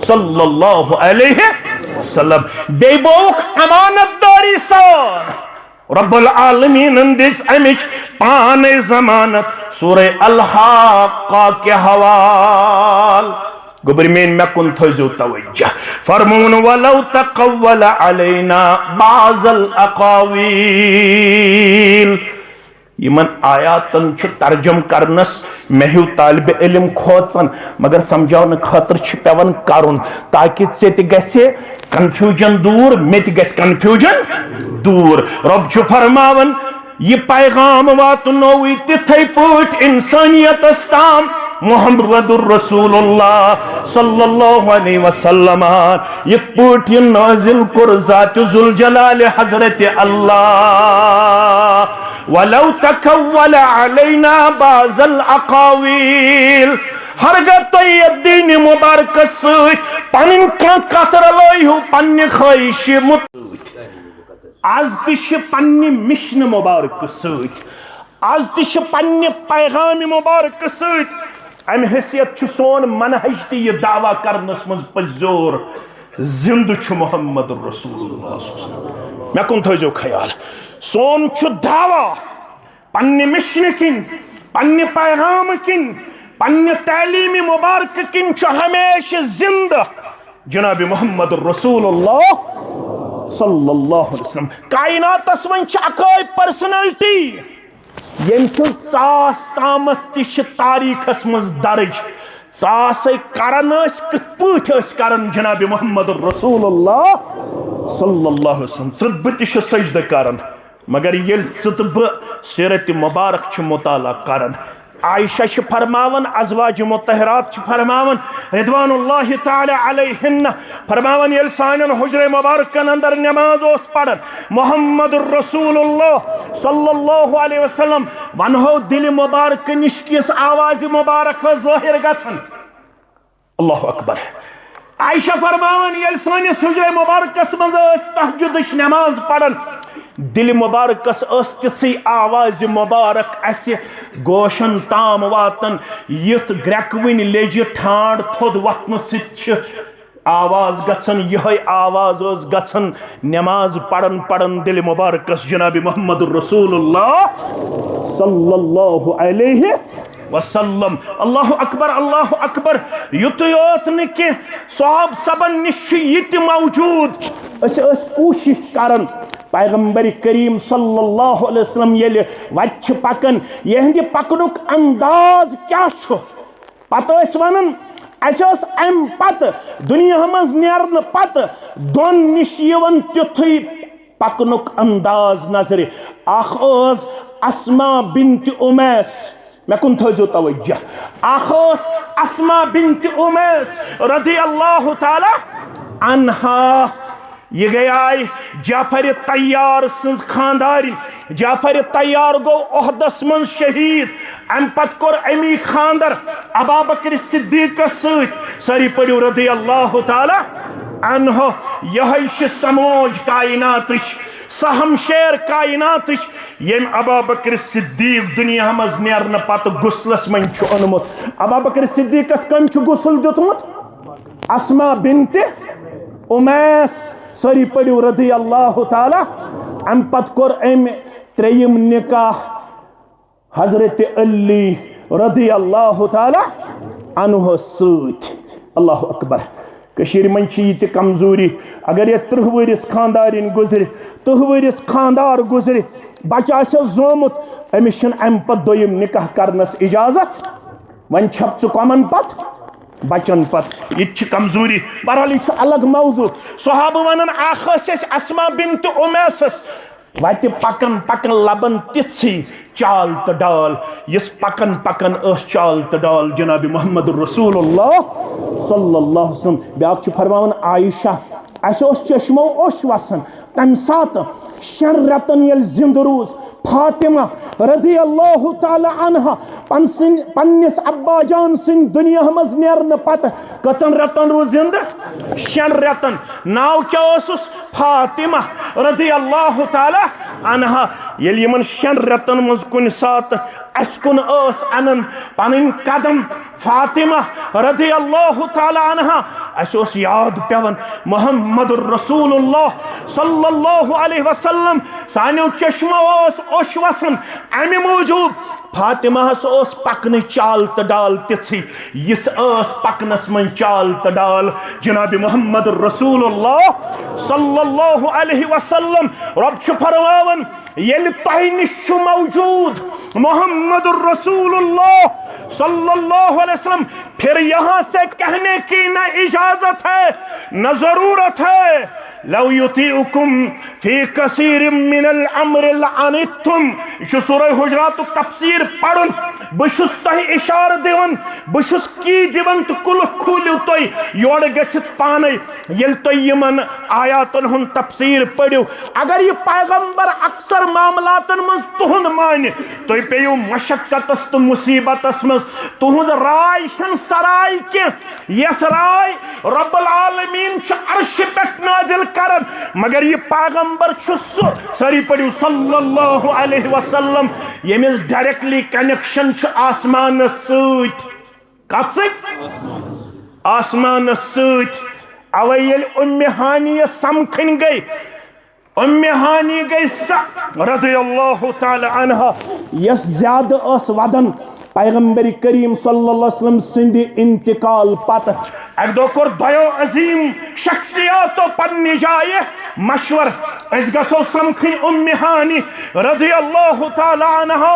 सल्लल्लाहु अलैहि वसल्लम बेबोक अमानतदारी सान रब्बुल आलमीन दिस अमिच पाने जमानत सूरह अल-हाक़्क़ा के हवाल गुबरमेन में कुन थो तवज्जो फरमून वलौ तक़व्वल अलैना बाज़ल अक़ावील यमन आयातन छु तर्जुम करनस मेहू तालिब इल्म खोचन मगर समझावन खतर छु पेवन करुन ताकि सेति गसे कंफ्यूजन दूर मेति गस कंफ्यूजन दूर। रब छु फरमावन ये पैगाम वातनोई तिथै पट इंसानियत अस्ताम मुहम्मदुर रसूलुल्लाह सल्लल्लाहु अलैहि वसल्लम ये पट ये नाजिल कर ज़ात जुल जलाल हजरत अल्लाह वलौ तकव्वल अलैना बाज़ल अक़ावील हरगत तो ये दीन मुबारक पन कतर लो पन्ने ख्वाहिश मुत आज तिश पन्ने मिशन मुबारक सत आज तिश पन्ने पैगाम मुबारक सत अम हैसियत सोन मनहज तह दावा करनस मज पजोर जिंद मोहम्मद रसूलुल्लाह। मे कुन थो ख्याल सोन दावा पन्ने मिशन किन पन्ने पैगाम किन पन्ने तालीमी मुबारक किन हमेशा जिंद जनाब मोहम्मद रसूलुल्लाह सल्लल्लाहु अलैहि वसल्लम। कायनातस मन अकाय पर्सनैलिटी यम सास तामत तारीखस मज दर्ज सास करन कत पे करन जनाब मोहम्मद रसूलुल्लाह सल्लल्लाहु अलैहि वसल्लम। बत सजद करन मगर ये सीरत मुबारक मुताला करन आयशा फरमावन अज़वाज मुतहरात फरमावन रिदवानुल्लाहि ताला अलैहिन्ना फरमावन ये सानन हुजरे मुबारकन अंदर नमाज ओस पढ़न मोहम्मद रसूलुल्लाह सल्लल्लाहु अलैहि वसल्लम वनहो दिल मुबारक निश किस आवाज मुबारक ज़ाहिर गछन। अल्लाहु अकबर। आयशा फरमावन ये सानिस हुजरे मुबारकस मज तहज्जुद नमाज पढ़न दिल मुबारकस तिसी आवाज मुबारक अस गोशन ताम वातन युथ ग्रेकविन लेज ठाड़ थोद वतन आवाज गसन यह आवाज गसन नमाज पढ़न पढ़न दिल मुबारकस जनाब मोहम्मद रसूलुल्लाह सल्लल्लाहु अलैहि वसल्लम। अल्लाहु अकबर अल्लाहु अकबर। युत योत न कि सहाब सबन निश ये मौजूद कोशिश करन पैगंबर करीम सल्लल्लाहु अलैहि वसल्लम ये वच पकन यहंद पकनुक अंदाज क्या पत वन अस अम पत दुनिया मज नेरन पत दोन निश तिथु पकनुक अंदाज नजर अख अस्मा बिन्त उमैस मे कुन थो तवज्जो अख अस्मा बिन्त उमैस रज़ी अल्लाहु ताला अन्हा ये गई जाफर तैयार सज खानदारी जाफर तैयार गो ओहदस मन शहीद अम पत कोर अमी खानदर अबू बकर सिद्दीक सारी पड़ो रज़ी अल्लाहु ताला अन्हो यह समोज कायनात सहम शेर कायनात यम अबू बकर सिद्दीक दुनिया मज नेरन पत गुसलस मन ओनमुत अबू बकर सिद्दीकस कम गुसल दितमुत अस्मा बिन्त उमैस सारी पड़ो रज़ी अल्लाहु ताला अम पत कोर अम त्रेयम निकाह हजरत अली रज़ी अल्लाहु ताला अन्हो सत। अल्लाहु अकबर। कशीर मन ये कमजोरी अगर ये 30 वरिस खानदारिन गुजर 30 वरिस खानदार गुजर बच्चा जोमुत अमिस अम पत दोयम निकाह करनस इजाजत वन छप च कमन पत बचन पत ये कमजोरी। बहरहाल यह अलग मौजू। सहाब वन अस्मा बिन्त उमैस वत पकन पकन लबन तिथि चाल तो डाल इस पकन पकन चाल तो डाल जनाब मोहम्मद रसूलुल्लाह सल्लल्लाहु अलैहि वसल्लम। ब्याक फरमावन आयशा अस चश्मो ओश वसन तम सात 6 रतन ये जिंद रूज फातिमा रज़ी अल्लाहु ताला अन्हा पन्निस अब्बा जान सिंह दुनिया मज नेरन पत कचन रतन रू जिंद 6 रतन नाव क्या फातिमा रज़ी अल्लाहु ताला अन्हा ये 6 रतन मज कुन सात अस कुन अनन पन कदम फातिमा रज़ी अल्लाहु ताला अन्हा अस याद पेवन मोहम्मद रसूलुल्लाह सल्लल्लाहु अलैहि वसल्लम सानो चश्मा ओश वसन अमे मूजूब फातिमा पकन चाल तो डाल तिथि यस पकनस मन चाल तो डाल जनाब मोहम्मद रसूलुल्लाह सल्लल्लाहु अलैहि वसल्लम। रब फरमावन येल तह निश मौजूद मोहम्मद रसूलुल्लाह सल्लल्लाहु अलैहि वसल्लम फिर यहाँ से कहने की न इजाजत है न जरूरत है। लव युतीउकुम फी कसीर मिनल अम्र लअनितुम सूरह हुजरात तफसीर पढ़न बहुस तह इशार दिवन बहुस की दिवन तो कुल खुलू तुम योर गछित पाने ये तुम यमन आयातन हुन तफसीर पढ़ो। अगर यह पैगंबर अक्सर मामलातन मज तुहद मान तुम पेयू मशक्कतस तो मुसीबतस मज तुहज राय शन सराय के यस राय रब्बुल आलमीन अर्श पे नाजिल करन मगर यह पैगंबर सारी पढ़ो सल्लल्लाहु अलैहि वसल्लम यमिस डायरेक्टली कनेक्शन आसमान सत कत आसमान सत अवे ये उम्मे हानिय समखन गई उम्मे हानी गई रज़ियल्लाहु ताला अन्हा यस ज्यादा वदन पैगंबर करीम सल्लल्लाहु अलैहि वसल्लम सिंदि इंतकाल पत एक दो कोर दयो अजीम शख्सियातो पन्नी जाए मशवर अस गसो समखन उम्मे हानी रज़ियल्लाहु ताला अन्हा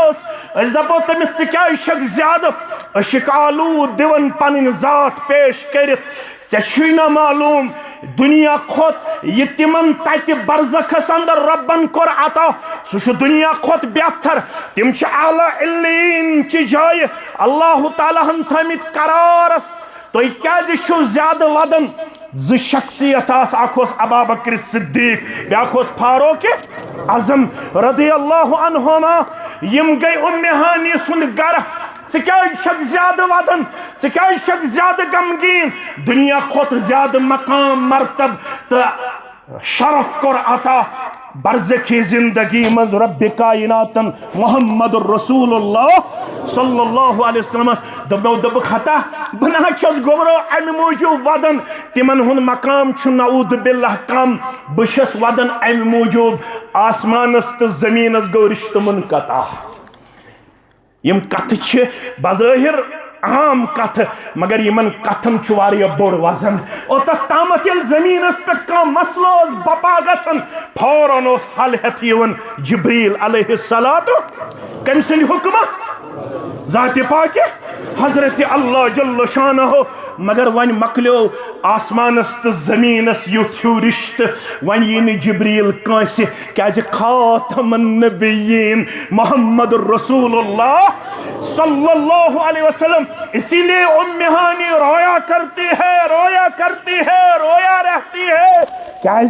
अस दपो तमिस क्या ज्यादा शिकालू दिवन पन जात पेश कर ना मालूम दुनिया खोत ये तिमन तत बरज़खस अंदर रब्बन कोर अता सह दुनिया खोत बेहतर तिम आला इल्लीन ची जाय अल्लाह ताला हन थमित करारस तुम क्या ज्यादा वदन ज शख्सियत अख अबा बकर सिद्दीक ब्याख फारूक आज़म रज़ियल्लाहु अन्हुमा यम गई उम्मे हानी सुन गर ज्यादा वदन ज्यादा गमगीन दुनिया खोत ज्यादा मकाम मरतब तो शरफ कोर अता बरज़खी जिंदगी मज रब्बे कायनातन मुहम्मद रसूलुल्लाह सल्लल्लाहु अलैहि वसल्लम दब खता बना छस गोबरो अमि मूजूब वदन तिमन हुन मकाम छु नऊद बिल्लाह कम बशस वदन अमि मूजूब आसमानस तो जमीनस गो रिश्त मुनक़ता यम कथ बज़ाहिर आम कथ मगर यमन कथन बोड़ वजन और तमत जमीनस पे मसलो बपा गन फौरन हल हेथ जिब्रील अलैहिस्सलातु कम सद हुक्म ज़ात पाक हजरत अल्लाह जल्ल शानहु मगर वन मकलो आसमानस तो जमीनस युथ रिश्त वन यी जिब्रील कंस क्या खातमुन नबिय्यीन मोहम्मद रसूलुल्लाह सल्लल्लाहु अलैहि वसल्लम इसीलिए उम्मे हानी रोया करती है रोया रहती है क्या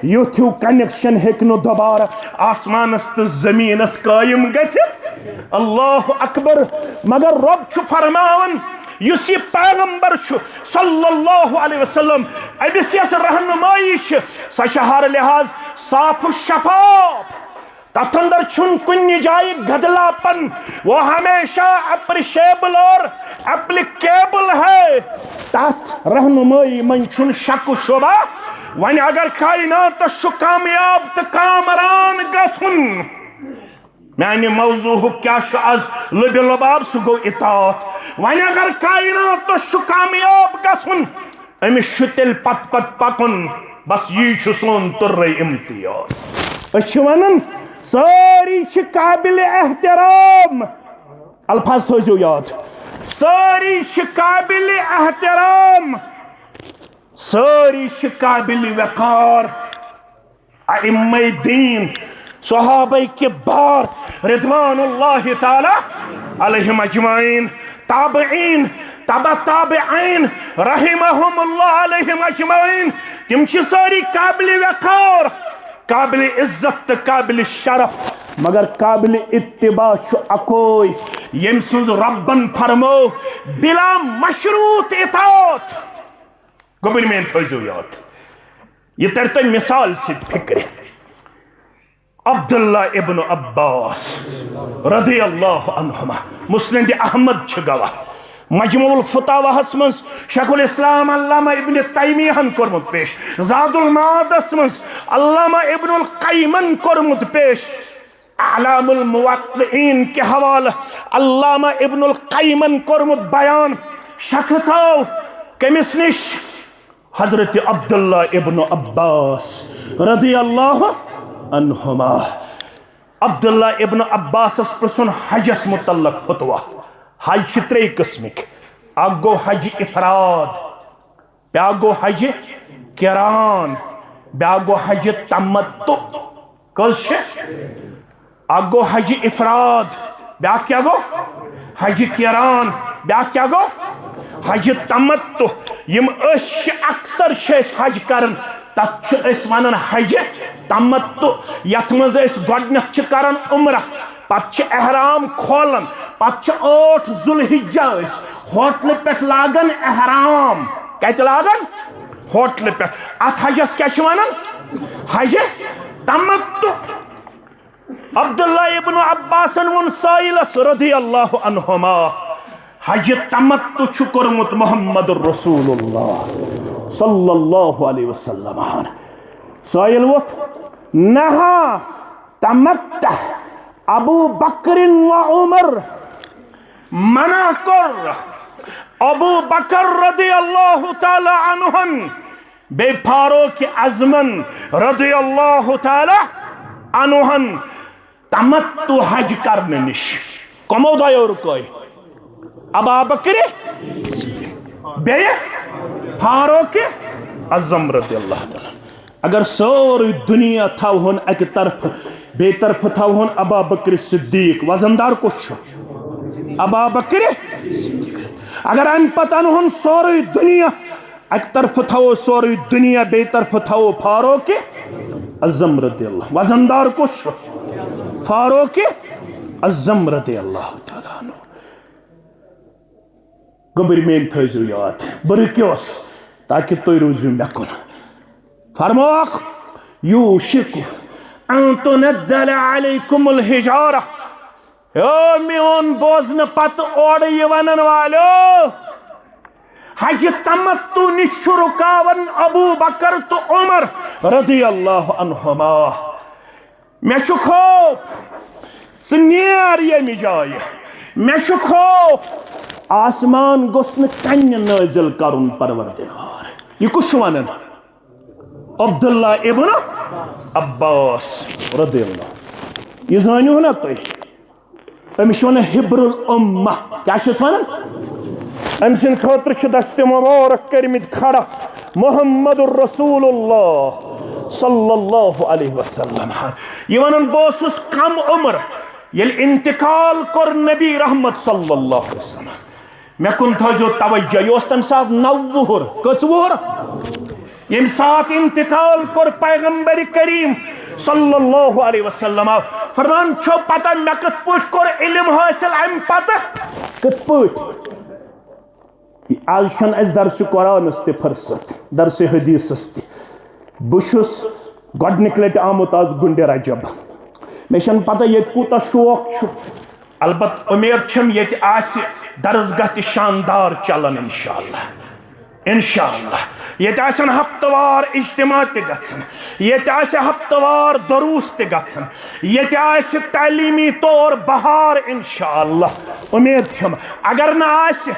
युथ कनेक्शन हेक्नो दोबारा आसमानस तो जमीनस कायम गछित अल्लाह अकबर मगर रब छु फरमावन युस ये पैगंबर छु सल्लल्लाहु अलैहि वसल्लम अमिस यस रहनुमाई सह हर लिहाज साफ शफाफ तथ अंदर छुन कुन जाय गदलापन वो हमेशा अप्रिशिएबल और एप्लीकेबल है तथ रहनुमाई मन छुन शक शुबा वन अगर कायनात तो कामयाब तो कामरान गछुन माने मौजू क्या आज लब लबाब सह गो इतात वन अगर कायनात तो कामयाब गछुन अमिस तेल पत पकुन बस यी सोन तुर्रे इम्तियाज वन सारी काबिल एहतराम अल्फाज थो याद सारी काबिल एहतराम सारी काबिल वकार अइम्मे दीन सहाबा के बार रिदवानुल्लाहि ताला अलैहिम अजमाइन ताबईन तबा ताबईन रहिमहुमुल्लाह अलैहिम अजमाइन तिम छ सारी काबिल वकार काबिल इज्जत काबिल शरफ मगर काबिल इत्तिबा अकोई यम सुज रब्बन फरमो बिला मशरूत इतात गोबिन में थो याद ये तरत मिसाल से फिक्र अब्दुल्ला इब्न अब्बास रज़ियल्लाहु अन्हुमा मुस्लिम अहमद छ गवाह मजमुल फतावाहस मज शेखुल इस्लाम अल्लामा इब्न तैमियहन कोरमुत पेश ज़ादुल मादस मज अल्लामा इब्नुल क़य्यिमन कोरमुत पेश अलामुल मुवक्किईन के हवाला अल्लामा इब्नुल क़य्यिमन कोरमुत बयान शख्साव कमिस निश हजरत अब्दुल्ला इब्न अब्बास रज़ियल्लाहु अन्हुमा अब्दुल्ला इब्न अब्बास प्रसुन हजस मुतल्लक फतवा हज त्रे किस्मिक गो हज इफराद ब्या गो हज किरान ब्या गो हज तमत्तु कस गो हज इफराद ब्या क्या गो हज किरान ब्या क्या गो हज तमत्तु यम अक्सर हज करन तथ वन हज तमत्तु यथ मज गोडनथ करन उम्र पत एहराम खोलन पत 8 जुल्हिज्जा होटल पे लागन एहराम कत लागन होटल पे अत हजस क्या वनान हज तमत्तु अब्दुल्ला इब्न अब्बासन वोन साइलस रज़ियल्लाहु अन्हुमा हज तमत्तु छु कोरमुत मुहम्मदुर रसूलुल्लाह सल्लल्लाहु अलैहि वसल्लम साइल वोत नहा तमत्ता अबू बकर व उमर मना कर अबू बकर रदियल्लाहु ताला अन्हुन बे फारूक आज़मन रदियल्लाहु ताला अन्हुन तमत्तु हज करने निश कमो दयो रुकोय अबू बकर बे फारूक आज़म रदियल्लाहु ताला अगर सारी दुनिया थावन अक तरफ बे तरफ थावन अबू बकर सिद्दीक वजनदार कुछ अबू बकर सिद्दीक अगर अम पत अनहुन सारी दुनिया अक तरफ थो सारी दुनिया बे तरफ थो फारूक आज़म रदियल्लाहु वजनदार कुछ फारूक आज़म रदियल्लाहु ताला अन्हु गबर मेन थो याद बरक्योस ताकि तुम रूजू मे कुन फरमाक यूशिकु अन तुनद्दल अलैकुमुल हिजारा ओ मेन बोजन पत ओर वनन वालो हज तमत्तु निश रुकावन अबू बकर तो उमर रदियल्लाहु अन्हुमा मे छु खौफ नीर यमि जाय मे छु खौफ आसमान गोस न कन्य नाजिल करुन परवरदिगार यह कुछ वनन अब्दुल्ला इब्न अब्बास रदियल्लाहु यह जानियो ना तुम अमिश वन हिब्रुल उम्मा क्या वन अम सद खतर दस्ते मुबारक करमित खड़ा मुहम्मदुर रसूलुल्लाह सल्लल्लाहु अलैहि वसल्लम यह वन बस कम उम्र ये इंतकाल कर नबी रहमत सल्लल्लाहु अलैहि वसल्लम मे कुन थो तवज्जो यह तम सात 9 वुहर कच वुहर यम सात इंतकाल कर पैगंबर करीम सल्लल्लाहु अलैहि वसल्लम फरमान छो पता मे कत पट कर इल्म हासिल अम पता कत पट आज छन अस दर्स कुरानस ते फुर्सत दर्स हदीसस ते बुशुस गडनिक लट आमुत आज गुंडे रजब मे छन पता ये कूता शौक छु अलबत उम्मीद छम ये आसि दर्सगाह ते शानदार चलन इंशाअल्लाह इंशाअल्लाह ये हफ्तवार इज्तिमा ते गछन ये हफ्तवार दरूस ते गछन ये तालीमी तौर बहार इंशाअल्लाह उम्मीद छम अगर ना आसि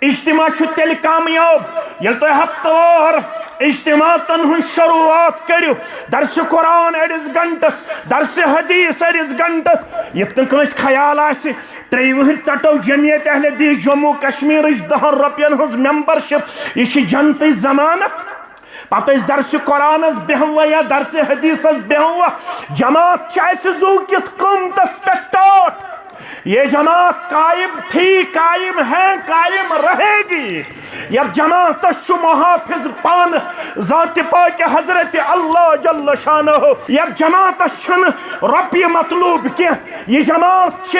इज्तिमा छु तेल कामयाब ये तो हफ्तवार इज्तिमातन हुन शुरुआत करियो दर्स कुरान अड़िस घंटस दर्स हदीस अड़िस घंटस यतन कस ख्याल आसि 3 वहर चटो जमियत अहले हदीस जम्मू कश्मीर 10 रुपयन हज मेंबरशिप यह जनत जमानत पत दर्स कुरानस बेहवा या दर्स हदीसस बेहवा जमात जू किस कमतस पे टाट ये जमात कायम थी कायम है कायम रहेगी यह जमात मुहाफिज पान ज़ात पाक हजरत अल्लाह जल्ल शानहु यह जमात रपी मतलूब के यह जमात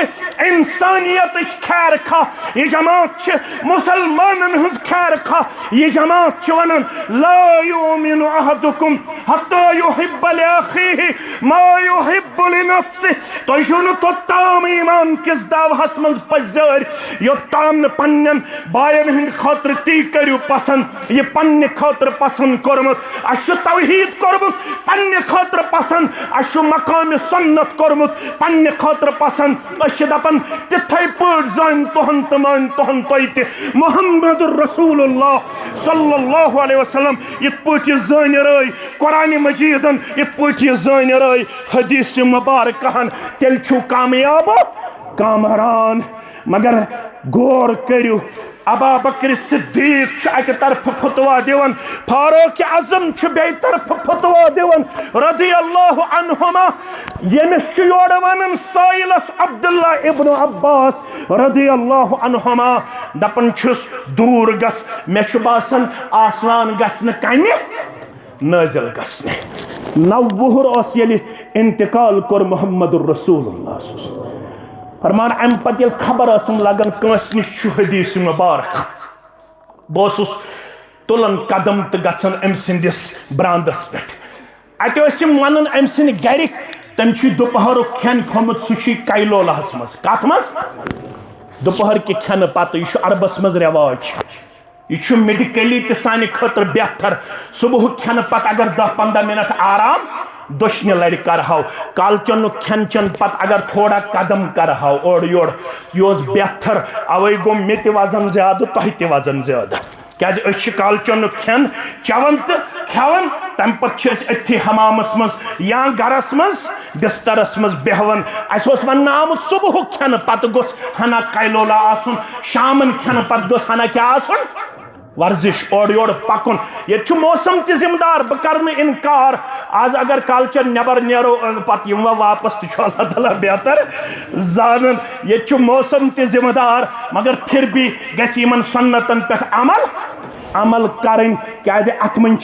इंसानियत खैर खा यह जमात मुसलमान हज खैर खा यह जमात वन ला युमिनु अहदुकुम हत्ता युहिब्ब लिअखीहि मा युहिब्बु लिनफ्सिहि तुम तोत्ताम ईमान किस दावहस मज पजर योत्ताम पन्न बायन हंद खतर ती करू पसंद यह पन्ने खतर पसंद कोरमुत अशु तौहीद कोरमुत पन्ने खतर पसंद अशु मकाम सुन्नत कोरमुत पन्ने खतर पसंद अशु दपन तिथै पट जान तोहन तमान तोहन तोइते मुहम्मदुर रसूलुल्लाह सल्लल्लाहु अलैहि वसल्लम इत पट जान रय कुरान मजीदन इत पट जान रय हदीस मुबारकहन तेल छु कामयाब कामरान मगर गौर करू अबू बकर सिद्दीक अक तरफ फतवा दिवन फारूक आज़म बे तरफ फतवा दिवन रदियल्लाहु अन्हुमा यमिस योर वनन साइलस अब्दुल्ला इब्न अब्बास रदियल्लाहु अन्हुमा दपन छुस दूर गस मे छु बासन आसमान गसन कन्य नाजिल गसने 9 वुहर ओस यलि इंतकाल कर मुहम्मदुर रसूलुल्लाह फरमान अम पत खबर लगन कंस निश हदीस मुबारक बस तुलन कदम तो गन अम सदिस ब्रांदस पे अतम वन अम सद गरिक तम दोपहर खेन खोमुत सह कैलोलहस मज कत मज दोपहर के खेन पत यह अरबस मज रिवाज यह मेडिकली तो सानि खतर बेहतर सुबह खेन पत अगर 10-15 मिनट आराम दोशनि लड़ करहाओ कालचन खेन चन पत अगर थोड़ा कदम करहाओ ओर योर यह बेहतर अवे गो मे ते वजन ज्यादा तह ते वजन ज्यादा क्या कालचन खेन चवन तो खेवन तम पे हमामस मज या गरस मज बिस्तरस मज बेहवन अस वन आमुत सुबह खेन पत गोस हना कैलोला आसुन शामन खेन पत गोस हना क्या आसुन वर्जिश और योर पकुन ये मौसम ते जिम्मेदार बह कर इनकार आज अगर कालचन नबर नेरो पत वापस तो अल्लाह ताला बेहतर जानन ये मौसम ते जिम्मेदार मगर फिर भी गन सुन्नतन पे अमल करें क्या अत मन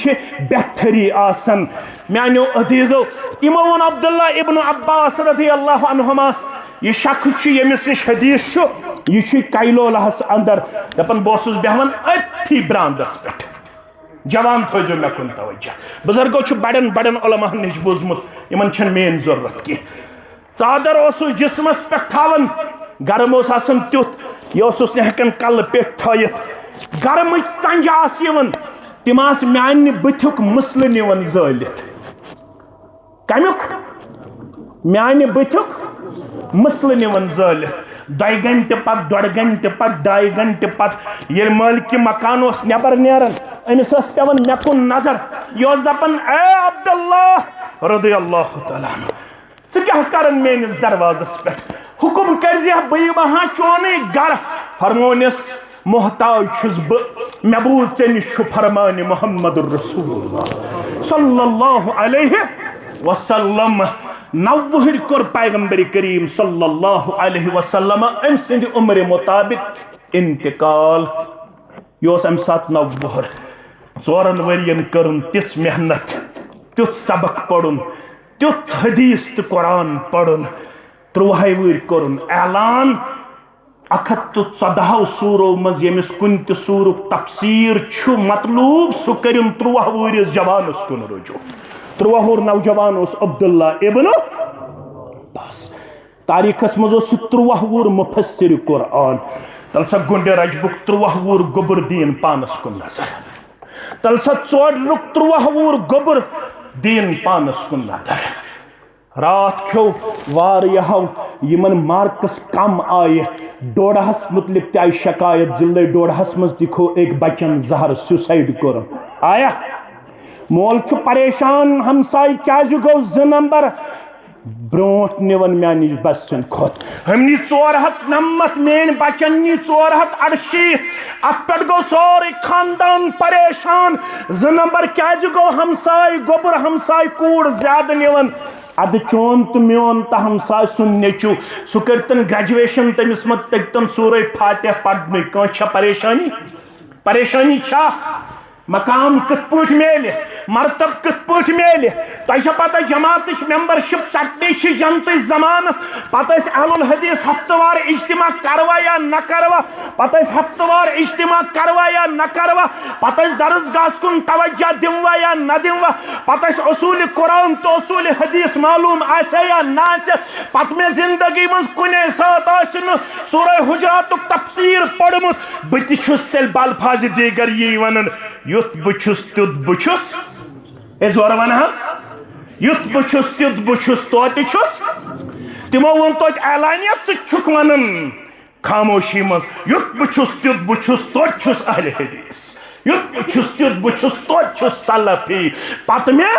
बेहतरी आसन मानो अदीजो इमो वन अब्दुल्ला इब्न अब्बास रज़ी अल्लाहु अन्हुमा यह शख्स यमिस निश हदीस यह कैलोलहस अंदर दपन बस बेहवन अथी ब्रांदस पे जवान थो मे कुन तवज्जो बुजुर्गो बड़न बड़न उलमा नश बोजमुत इन मेन जरूरत की चादर जिस्मस पे थावन गर्म तुथ यह हेकन कल पे थयत गर्म संज तिम मानने बुथुक मसल निवन जलित कमुक मानने बुथुक मसल निवन जलित 2 घंटे पत 1.5 घंटे पत 2.5 घंटे पत ये मालिक मकान नबर नेरन अमिस पेवन मे कुन नजर यह दपन ए अब्दुल्ला रज़ी अल्लाहु तआला सह क्या कर मेनिस दरवाजस पे हुकुम कर बह वहाँ चोन गर फरमोनिस मोहताज मे बूज ऐ निश फरमान मोहम्मद रसूलुल्लाह सल्लल्लाहु अलैहि वसल्लम 9 वहर कोर पैगंबर करीम सल्लल्लाहु अलैहि वसल्लम अम सिंद उम्र मुताबिक इंतकाल यह अम सात 9 वहर 4 वरियन कर तिस मेहनत तुथ सबक पढ़ुन तुथ हदीस तो कुरान पढ़ुन 13 वहर कर ऐलान 114 सूरो मज यमिस कुन त सूरुक तफसीर मतलूब सह कर 13 वहरिस जवानस कुन रुजू 13 वहर नौजवान अब्दुल्ला इब्न अब्बास तारीखस मज 13 वहर मुफस्सिर कुरान तल सा गुंडे रजबुक 13 वहर गोबर दीन पानस कुन नजर तल सा 13 वहर गोबर दीन पानस कुन नजर रात खो वारियाहो यमन मार्कस कम आये डोडहस मुतलिक ते आई शिकायत जिले डोडहस मज दिखो एक बचन जहर सुसाइड कर आया मोल परेशान हमसाय क्या गो 2 नंबर ब्रोट निवन मानी बस खोत हमनी 490 मेन बचन नी 468 अत पे गो सोरे खानदान परेशान 2 नंबर क्या गो हमसाय गोबर हमसाय कूड़ ज्यादा निवन अद चोन तो मोन तो हमसाय सुन नेचू सह करतन ग्रेजुएशन तमिस मत तगतन सूरह फातिहा पढ़ने कह परेशानी परेशानी छा मकाम कत पट मेल मरतब कत पट मेल तह पता जमात मेंबरशिप चटनी जनत जमान पत अहलुल हदीस हफ्तवार इज्तिमा करवा या न करवा पत हफ्तवार इज्तिमा करवा या न करवा पत दरसगाह कुन तवज्जो दिवा या न दिवा पत उसूल कुरान तो उसूल हदीस मालूम आसे या न आसे पत में जिंदगी मज कुने साथ सूरह हुजरातुक तफसीर पढ़मुत बह तुस तेल बल्फाज दीगर ये वन युत बुछुस तुत बुछुस ए जोर वन युत बुछुस तुत बुछुस तो तिमो वो तो ऐलानियत छुक वन खामोशी मज युत बुछुस तुत बुछुस तो अहले हदीस युत बुछुस तुत बुछुस तो सलफी पत में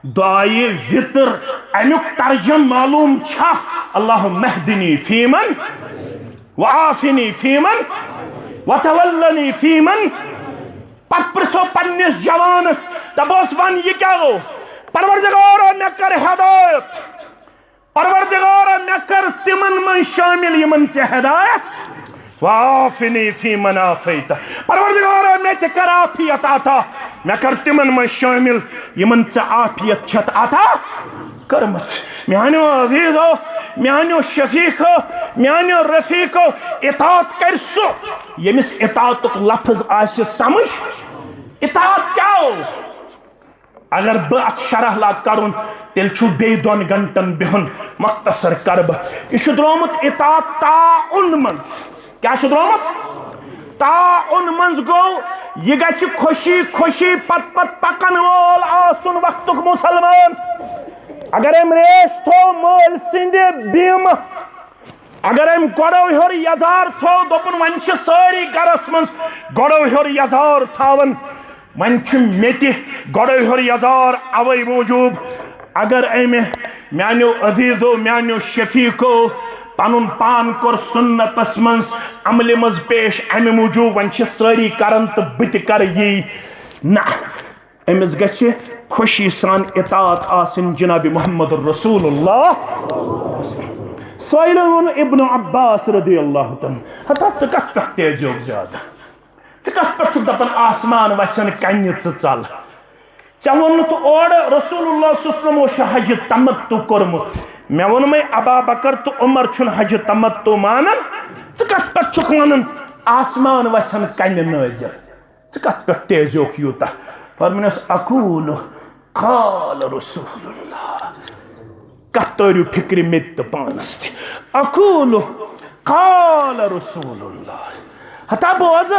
दुआए वितर अमुक तर्जम मालूम छा अल्लाह महदिनी फीमन व आफिनी फीमन व तवल्लनी फीमन पत प्रसो पन्निस जवानस दबोस वन ये क्या हो परवरदिगार मे कर हिदायत परवरदिगार मे कर तिमन मन शामिल यमन से हिदायत वाफिनी फी मनाफैत परवरदिगार मे ते कर आफियत अता मे कर तिमन मन शामिल यमन से आफियत छत अता करमस म्यानो अजीजो म्यानो शफीको म्यानो रफीको इतात कर सो यमिस इतातुक लफ्ज आसे समझ इतात क्या हो अगर बत शरह लाग करुन तेल छु बे 2 घंटन बिहन मख्तसर करब यह द्रोमुत इतात ताउन मज क्या द्रोमुत ताउन मंज गो यह गि खुशी खुशी पत पत पकन वोल आसुन वक्तुक मुसलमान अगर अम रेश थो मोल सिंद बीम अगर अम गोड़ो हेर यजार थो दोपन वन सारी गरस मज गोड़ो हेर यजार थावन वन मे गोड़ो हेर यजार अवे मूजूब अगर अमे मानो अजीजो मानो शफीको पनुन पान कोर सुन्नतस मज अमल मज पेश अमे मूजूब वन सारी करन तो बत कर यी ना अमिस गि खुशी सान इतात आसिन जनाब मोहम्मद रसूलुल्लाह सोइलन इब्न अब्बास रदियल्लाहु तआला हता च कत पे तेजोग ज्यादा च कत पे दपन आसमान वसन कन्य चल च वोन तो ओड रसूलुल्लाह सल्लल्लाहु अलैहि वसल्लम हज तमत्तु कोरमुत मे वोन मै अबा बकर तो उमर छुन हज तमत्तु मानन च कत पे वनन आसमान वसन कन्य नाजिल च कत पे तेजोग यूता फरमानस अकूल क़ाल रसूलुल्लाह कतरु फिक्र में तो पानस अकूल क़ाल रसूलुल्लाह हता बोज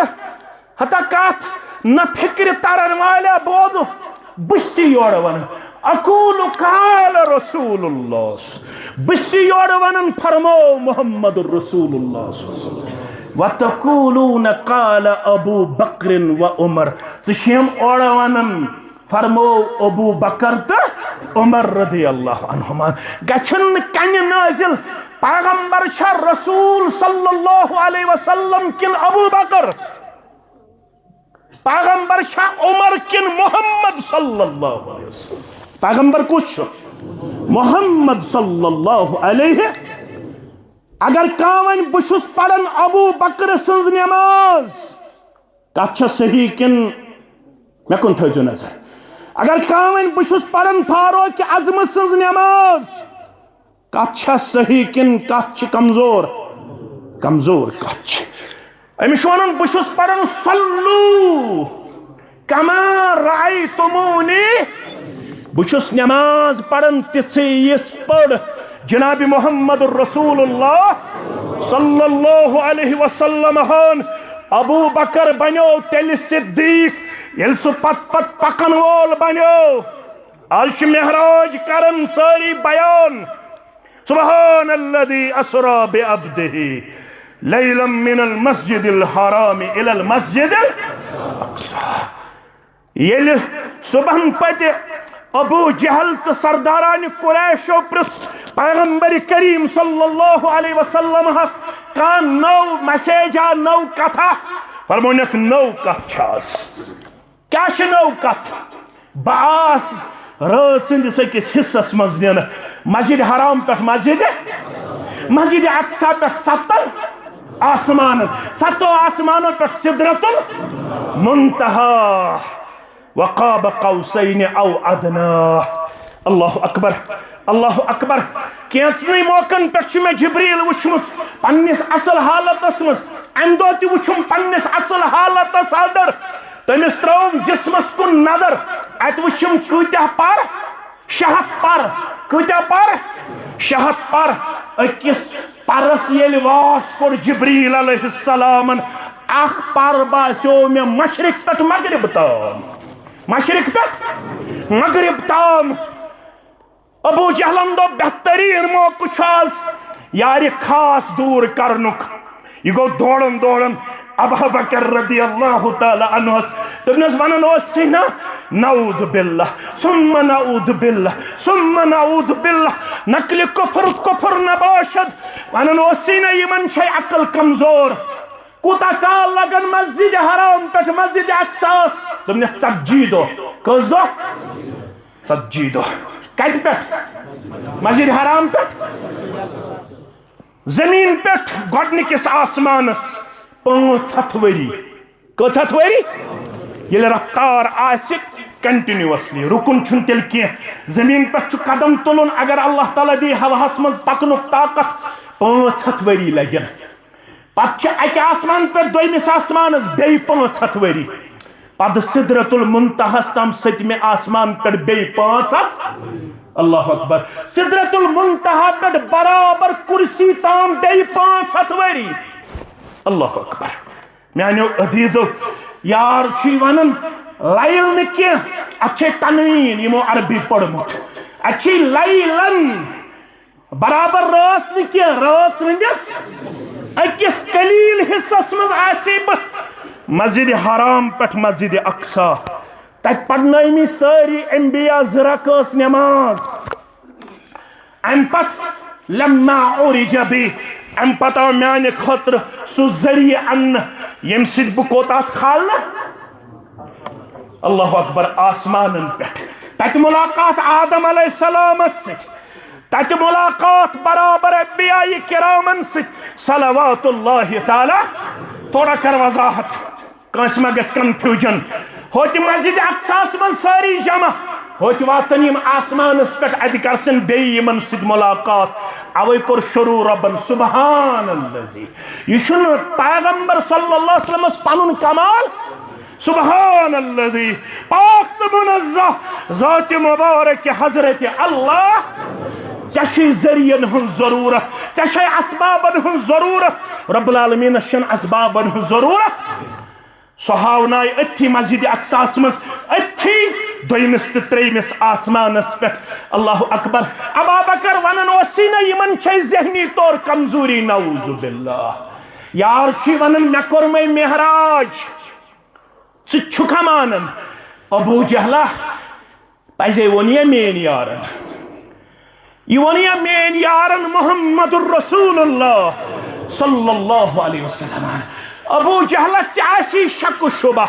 हता कत न फिक्र तरन वाले बोध बसी योड़ वन अकूल क़ाल रसूलुल्लाह बसी योड़ वन फरमो मोहम्मद रसूलुल्लाह वतकूलून क़ाल अबू बकर व उमर ज़िम ओड़ वनन फरमो अबू बकर तो उमर रदियल्लाहु अन्हुमा गछन कन्य नाजिल पैगंबर छा रसूल सल्लल्लाहु अलैहि वसल्लम किन अबू बकर पैगंबर छा उमर किन मोहम्मद सल्लल्लाहु अलैहि वसल्लम पैगंबर कुछ मोहम्मद सल्लल्लाहु अलैहि अगर कावन बुशुस पढ़न अबू बकर सन्ज नमाज कत सही किन मे कुन थो नजर अगर कावन बुशुस पढ़न फारूक आज़म सन्ज नमाज कत सही किन कत कमजोर कमजोर कत अमिश वन बुशुस पढ़न सल्लू कमा रायतुमूनी बुशुस नमाज पढ़न तिस पढ़ जनाब मोहम्मद रसूलुल्लाह सल्लल्लाहु अलैहि वसल्लम हन अबू बकर बनो तेल सिद्दीक ये सु पत पत पकन वोल बनो आज मेहराज करन सारी बयान सुब्हानल्लज़ी अस्रा बिअब्दिही लैलम मिनल मस्जिदिल हराम इलल मस्जिदिल अक़सा ये सुबह पते अबू जहल तो सरदारान कुरैशो पृछ पैगंबर करीम सल्लल्लाहु अलैहि वसल्लम हस का नौ मैसेज नौ कथा फरमोनक नौ कथास क्या नौ कथ बास रात सिंदिस अकिस हिस्सस मज दिन मस्जिद हराम पे मस्जिद अक्सा पे सतन आसमान सतो आसमानों पे सिदरतुल मुंतहा वक़ाब क़ौसैन औ अदना अल्लाहु अकबर अल्लाहु अकबर कैंसनी मौकन पे मे जिब्रील वुचमुत पन्निस असल हालतस मज अम दो ति वुचुम पन्निस असल हालतस अदर तमिस त्रौम जिस्मस कुन नजर अत वुचुम कूत्या पर शहत पर कूत्या पर शहत पर अकिस परस येल वास कोर जिब्रील अलैहिस्सलामन अख पर बास्यो मे मशरिक पे मगरिब ताम मशरिक पे मगरिब ताम अबू जहलन दो बेहतरीन मौक़ा यार खास दूर करनुक यह गो दौड़न दौड़न अबू बकर रदियल्लाहु तआला अन्हु तमनस वनन ओसिना नऊज़ु बिल्लाह सुम्मा नऊज़ु बिल्लाह सुम्मा नऊज़ु बिल्लाह नकल कुफ्र कुफ्र नबाशद वनन ओसिना यमन छे अकल कमजोर कुता काल लगन मस्जिद हराम पे मस्जिद अक्सास तुमने सज्जी दो कस दो सज्जी दो कत पे मस्जिद हराम पे जमीन पे गोडनिकिस आसमानस 500 वरी कस वरी ये रफ्तार आसि कंटिन्यूअसली रुकुन छुन तेल के जमीन पे कदम तुलन अगर अल्लाह ताला दी हवास मज पकनुक ताकत 500 वरी लगन पत अक आसमान पे दोमिस आसमानस बे 500 वरी पद सिदरतुल मुंतहस तम सतमे आसमान पे बे 500 अल्लाह अकबर सिदरतुल मुंतहा पे बराबर कुर्सी ताम बे 500 वरी अल्लाह अकबर म्यानो अदीदो यार छी वनन लाइल न के अच्छे तनवीन यमो अरबी पढ़मुत अच्छी लाइलन बराबर रास न के रात रंगस अकिस कलील हिस्सस मज आसिब मस्जिद हराम पे मस्जिद अक्सा तक पढ़नाइमी सारी अंबिया ज़रकस नमाज अम पत लम्मा उरिज बि अम पत आव म्याने खतर सु जरिये अन्न यम सिद बु कोतास खालना अल्लाह अकबर आसमानन पे तक मुलाकात आदम अलैहिस्सलाम सित तक मुलाकात बराबर अंबिया किरामन सित सलवातुल्लाहि तआला थोड़ा कर वजाहत कंस मा गस कंफ्यूजन होत मस्जिद अक्सास मन सारी जमा होत वातन यम आसमानस पे अद करसन बे यमन सिद मुलाकात अवै कोर शुरू रब्बन सुबहानल्लाजी यशुन पैगंबर सल्लल्लाहु अलैहि वसल्लम पनुन कमाल सुबहानल्लाजी पाक मुनज़्ज़ह ज़ात मुबारक हज़रत अल्लाह चशे जरियन हुन जरूरत चशे असबाबन हुन जरूरत रब्बुल आलमीन शन असबाबन हुन जरूरत सहावनाय अथी मस्जिद अक्सास मस अथी दोयमिस ते त्रेमिस आसमानस पे अल्लाह अकबर अबू बकर वनन ओसी न यमन छै ज़हनी तौर कमजोरी नऊज़ु बिल्लाह यार छी वनन मे कोर मै मेहराज छुखा मानन अबू जहला पजे वनिया मेन यारन मेन यारन मुहम्मदुर रसूलुल्लाह सल्लल्लाहु अलैहि वसल्लम अबू जहला चासी शक शुबा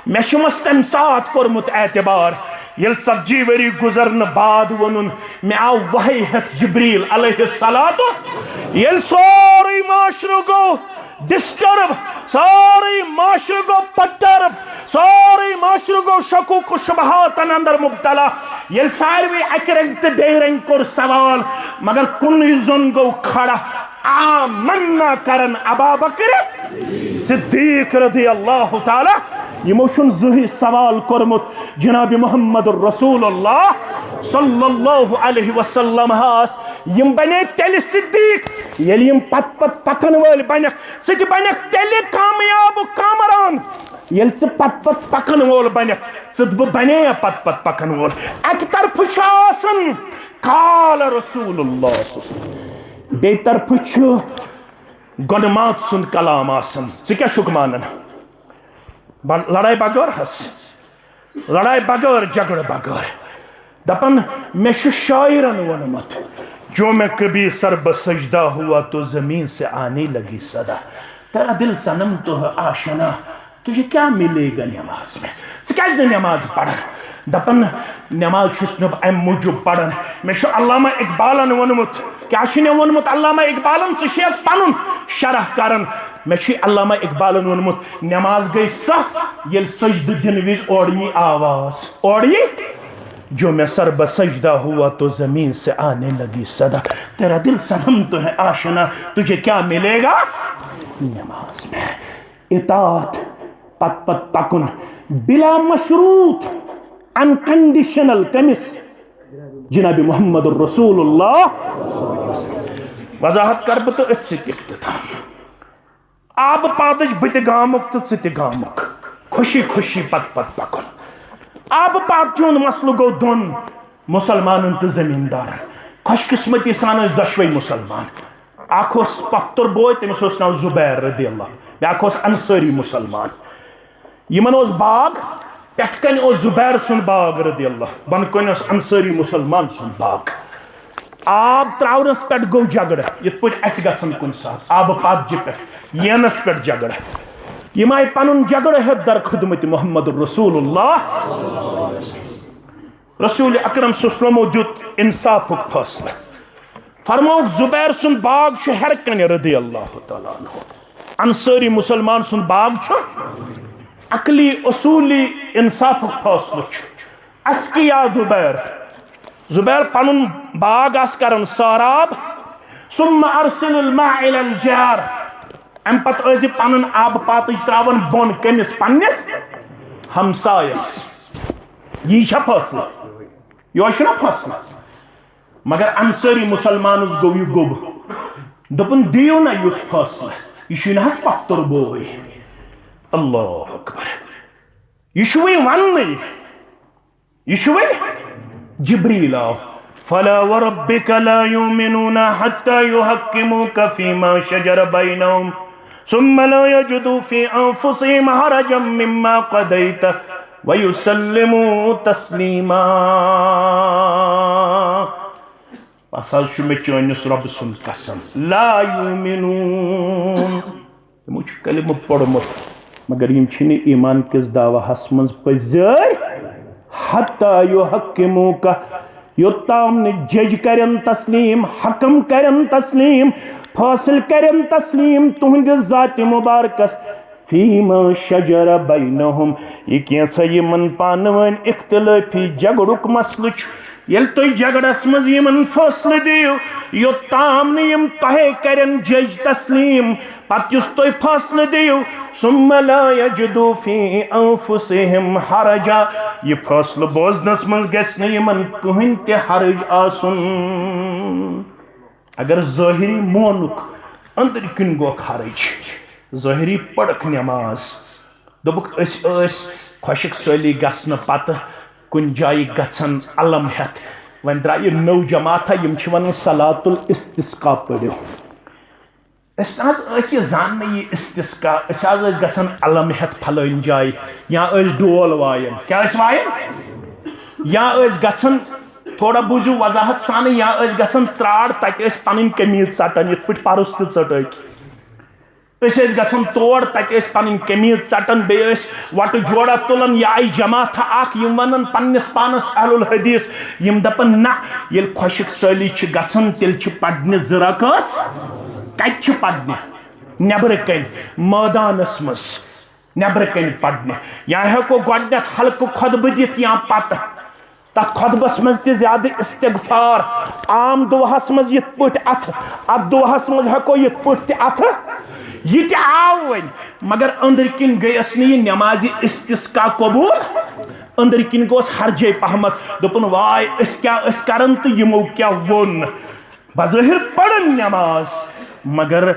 मे शुमस तम सात कोरमुत एतबार यल 40 वरी गुजरन बाद वनुन मे आव वही हथ जिब्रील अलैहिस्सलातु यल सारी माशरू गो डिस्टर्ब सारी माशरू गो पटर्ब सारी माशरू गो शकू को शुबहातन अंदर मुब्तला यल सारी अकरंग ते बेरंग कोर सवाल मगर कुन जुन गो खड़ा आमन्ना करन अबू बकर सिद्दीक रज़ियल्लाहु ताला यमोशन जुही सवाल कोरमुत जनाब मुहम्मदुर रसूलुल्लाह सल्लल्लाहु अलैहि वसल्लम हास यम बने तेल सिद्दीक यल यम पत पत पकन वाल बने सति बने तेल कामयाब कामरान यल से पत पत पकन वाल बने सद बने पत पत पकन वाल एक तरफ शासन काल रसूलुल्लाह बे तरफ गडमात सुन कलाम आसन क्या शुक मानन लड़ाई बगैर हस लड़ाई बगैर झगड़ बगैर दपन मे शायरन वनमत जो मैं कभी सर बसजदा हुआ तो जमीन से आने लगी सदा तेरा दिल सनम तो है आशना तुझे क्या मिलेगा नमाज में क्या नमाज पढ़ दपन नमाज अम मूजूब पढ़न मे अल्लामा इकबालन वोनमुत क्या वोनमुत अल्लामा इकबालन च पनुन शरह करन मे अल्लामा इकबालन वोनमुत नमाज गई सह ये सजद दिन विज ओड़ी आवाज ओड़ी जो मैं सर बसजदा हुआ तो जमीन से आने लगी सदा तेरा दिल सनम तो है आशना तुझे क्या मिलेगा नमाज में इताअत पत पत पकुन बिला मशरूत अनकंडीशनल कमिस जनाब मुहम्मदुर रसूलुल्लाह वजाहत कर बत आब पातच बत गामुक तो सत गामुक खुशी खुशी पत पत पकुन आब पात चुन मसल गो दोन मुसलमान तो जमींदार खुशकिस्मती सान दशवे मुसलमान अख पख्तर बोय तमिस नाव जुबैर रदियल्लाह ब्याख अंसारी मुसलमान यमन बाग पेटकन जुबैर सुन बाग रदियल्लाह बनकन अंसारी मुसलमान सुन बाग आब त्रावनस पे गो झगड़ ये गन कुन सात आब पातजि पे येनस पे झगड़ यम आय पनुन झगड़ है दर खुदमत मोहम्मद रसूलुल्लाह रसूल अकरम सल्लल्लाहु दुत इंसाफ फैसला फरमोक जुबैर सुन बाग हर कन रदियल्लाह तआला अन्हु अंसारी मुसलमान सुन बाग अकली असूली इंसाफ फैसला अस्किया जुबैर जुबैर पनुन बाग आस करन साराब सुम्मा अरसिल मा इलल जार अम पत पन आब पात त्रावन बोन कमिस पन्निस हमसायस यह फैसला यह फैसला मगर अंसारी मुसलमान गो यह गोब दोपन दियो ना युथ फैसला यह पत्तर बोय अल्लाह अकबर यह वन यह जिब्रील आव फला वरब्बिका ला युमिनूना हत्ता युहक्किमूका फीमा शजर बैनहुम सुम्मा ला यजिदू फी अनफुसिहिम हरजम मिम्मा क़दैत व युसल्लिमू तस्लीमा। बस मे चनिस रब सुन कसम ला युमिनून तमो कलिम पढ़मुत मगर यम ईमान किस दावाहस मज पजर हत्ता युहक्किमूका योत्ताम ने जज करन तस्लीम हकम करन तस्लीम फासिल करन तस्लीम तुहंद जात मुबारकस फीमा शजर बैनहुम यह कैसा यमन पानवन इख्तिलाफी झगड़ुक मसल ये तुम झगड़स मज यमन फैसले दियो योत्ताम ने यम तहे करन जज तस्लीम पत युस तुम फैसले दियो सुम्मा ला यजिदू फी अनफुसिहिम हरजा यह फैसले बोजनस मज गस न यमन कहीं ते हरज आसुन। अगर ज़ाहिरी मोनुक अंदर किन गो खरज ज़ाहिरी पड़क नमाज दोबुक खुशक सली गसन पत कुन जाय गसन अलम हेत वन द्राय नौ जमात यम वन सलातुल इस्तिस्का पढ़ो जान यह इस्तिस्का गसन अलम हेत फलान जाय या डोल वायन क्या वायन या गसन थोड़ा बुझू वजाहत सान या गसन त्राड़ तत पन कमीज चटन ये परस तक गसन तोड़ तत पन कमीज चटन बे वट जोड़ा तुलन यह आई जमात यम वन पन्नस पानस अहलुल हदीस यम दपन ना ये खुशक सली गसन तेल पढ़ने जराकस कत पढ़ने नबर कन मैदानस मज नबर कन पढ़ने या हेको गोडनेथ हल्क खुतब दित या पत तथ खुतबस मज ज्यादा इस्तिगफार आम दुआहस मज यिथ पट अथ दुआहस मज हेको यिथ पट अथ यह आव वन मगर अंदर किन गयस नमाज इस्तिस्का कबूल अंदर किन गोस हरजे पहमत दोपन वाय क्या करन तो यमो क्या वोन बज़ाहिर पढ़न नमाज मगर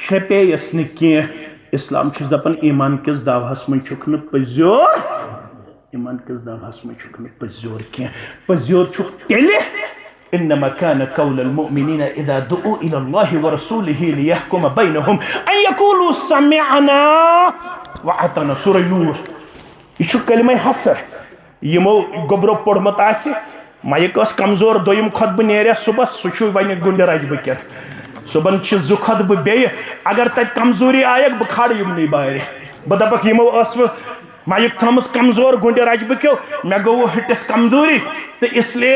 शपेयस न कह इस्लाम दपन ईमान किस दावहस मन छुक न पजोर ईमान किस दावहस मन छुक न पजोर कह पजोर छुक तेले इन्नमा कान कौलुल मुमिनीना इज़ा दुऊ इलल्लाहि व रसूलिहि लियहकुम बैनहुम अन यक़ूलू समिअना व अताना सूरह नूर यह कलिमा हसर यमो गोबरो पढ़मत आसि माइक कमजोर दोयम खुतब नेर सुबह सह वन गुंड रजब सुबन जु खुतब बे अगर तत कमजोरी आयक बह खड़ यमन बार बह दपक यमो माइक थम कमजोर गुंड रजब क्यों मे गो हटिस कमजोरी तो इसलिए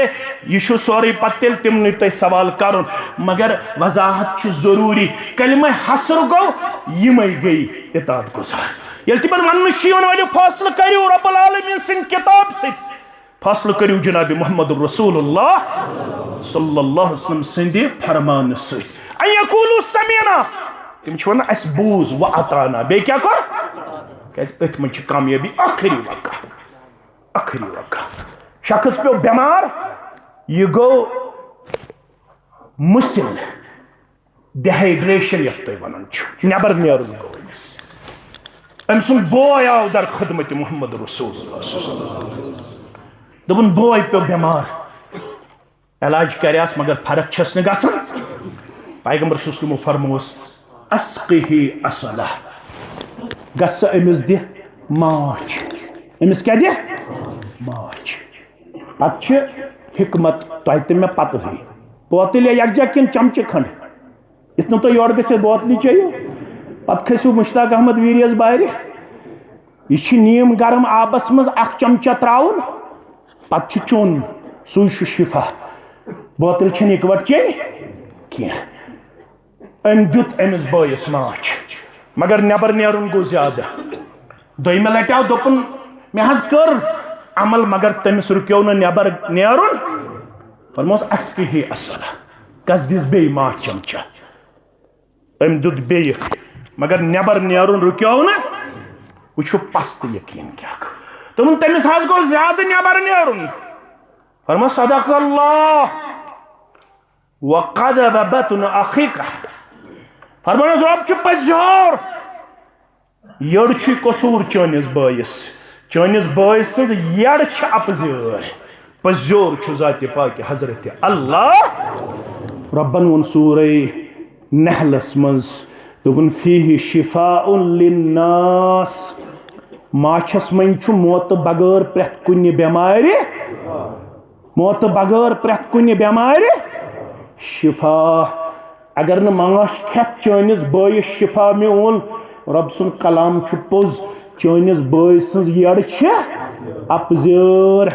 यह सोरे पे तिमन तुम सवाल कर मगर वजाहत जरूरी कलिमा हसर गो यम गई इतात गुजार ये तिमन वन वाले फैसला करो रब्बुल आलमीन सिंद किताब से फैसला करो जनाब मोहम्मद रसूलुल्लाह सल्लल्लाहु अलैहि वसल्लम सिंद फरमान से अन यक़ूलू समिअना तिम वन अस बूज व अताना बे क्या कर अथ मन कामयाबी आखिरी वक़्त शख्स पे बीमार यह गो मुसिल डिहाइड्रेशन यथ तुम वन नबर नेरुन गो अम सुन बोय आव दर खदमत मोहम्मद रसूलुल्लाह दोपन बोय पे बीमार इलाज करस मगर फर्क छस न गसन पैगंबर सल्लल्लाहु फरमोस अस्क़िही असला गस अमिस दि माच अमिस क्या दि माच पत हिकमत तुह तो मे पत ही बोतल यकजा किन चमचे खंड इत तुम योर गो बोतल चेयो पत खसो मुश्ताक अहमद वीरियस बार यह नीम गर्म आबस मज अख चमचा त्राउन पत चोन सू शिफा बोतल छन इकवट चेन कह अम दुत अमिस बयस माच मगर नबर नेरुन गो ज्यादा दोयमे लट आव दोपन मे हज कर अमल मगर तमिस रुक्यो न नबर नेरुन फरमोस अस्क़िही असला कस दिस बे माच चमचा अम दुत बे मगर नबर नेरुन रुक्यो न वो पस्त यकीन क्या तुम तमिस हज गो ज्यादा नबर नेरुन फरमोस सदक़ल्लाह व क़ज़ब बत्न अख़ीका फरमानस रब पजर यड़ कसूर चनिस बयस सज यड़ अपजर पजर जात पाक हजरत अल्लाह रब्बन वोन सूरे नहलस मज दोपन फीहि शिफाउन लिन्नास माछस मन मौत बगैर प्रेत कुन बेमारि मौत बगैर प्रेत कुन बेमारि शिफा अगर न माछ खेत चनिस बयस शिफा म्यूल रब सुन कलाम पोज चनिस बयस यड़ अपजर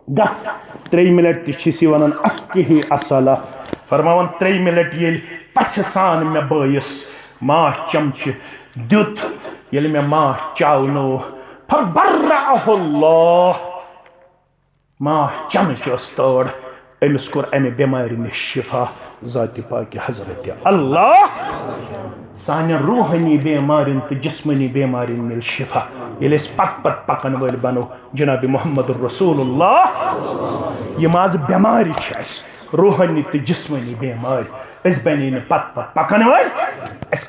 गस 3 मिनट ती वन अस्कि असला फरमान 3 मिनट ये पछ सान मे बयस माछ चमच दुत ये मे माछ चावनो फबर्रअहुल्लाह माछ चमच तोड़ अमिस कोर अमे बेमारी निश शिफा जाति पाक हजरत अल्लाह सान रूहानी बेमारिन तो जिस्मनी बेमारिन मिल शिफा ये पत पकन वल बनो जनाब मोहम्मद रसूलुल्लाह ये माज बेमारी रूहानी तो जिस्मनी बेमारी बने पत पकन वल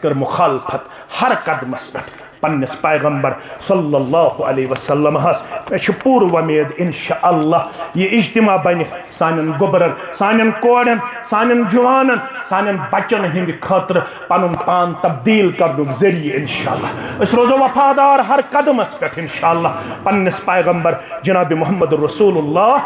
कर मुखालफत हर कदमस पे पन्नस पैगंबर सल्लल्लाहु अलैहि वसल्लम हस मे पूर उम्मीद इंशाअल्लाह ये इज्तिमा बन सानन गोबरन सानन कोड़न सानन जवानन सानन बच्चन हिंद खतर पनुन पान तब्दील करनुक जरिए इंशाअल्लाह अस रोजो वफादार हर कदमस पे इंशाअल्लाह पन्नस पैगंबर जनाब मोहम्मद रसूलुल्लाह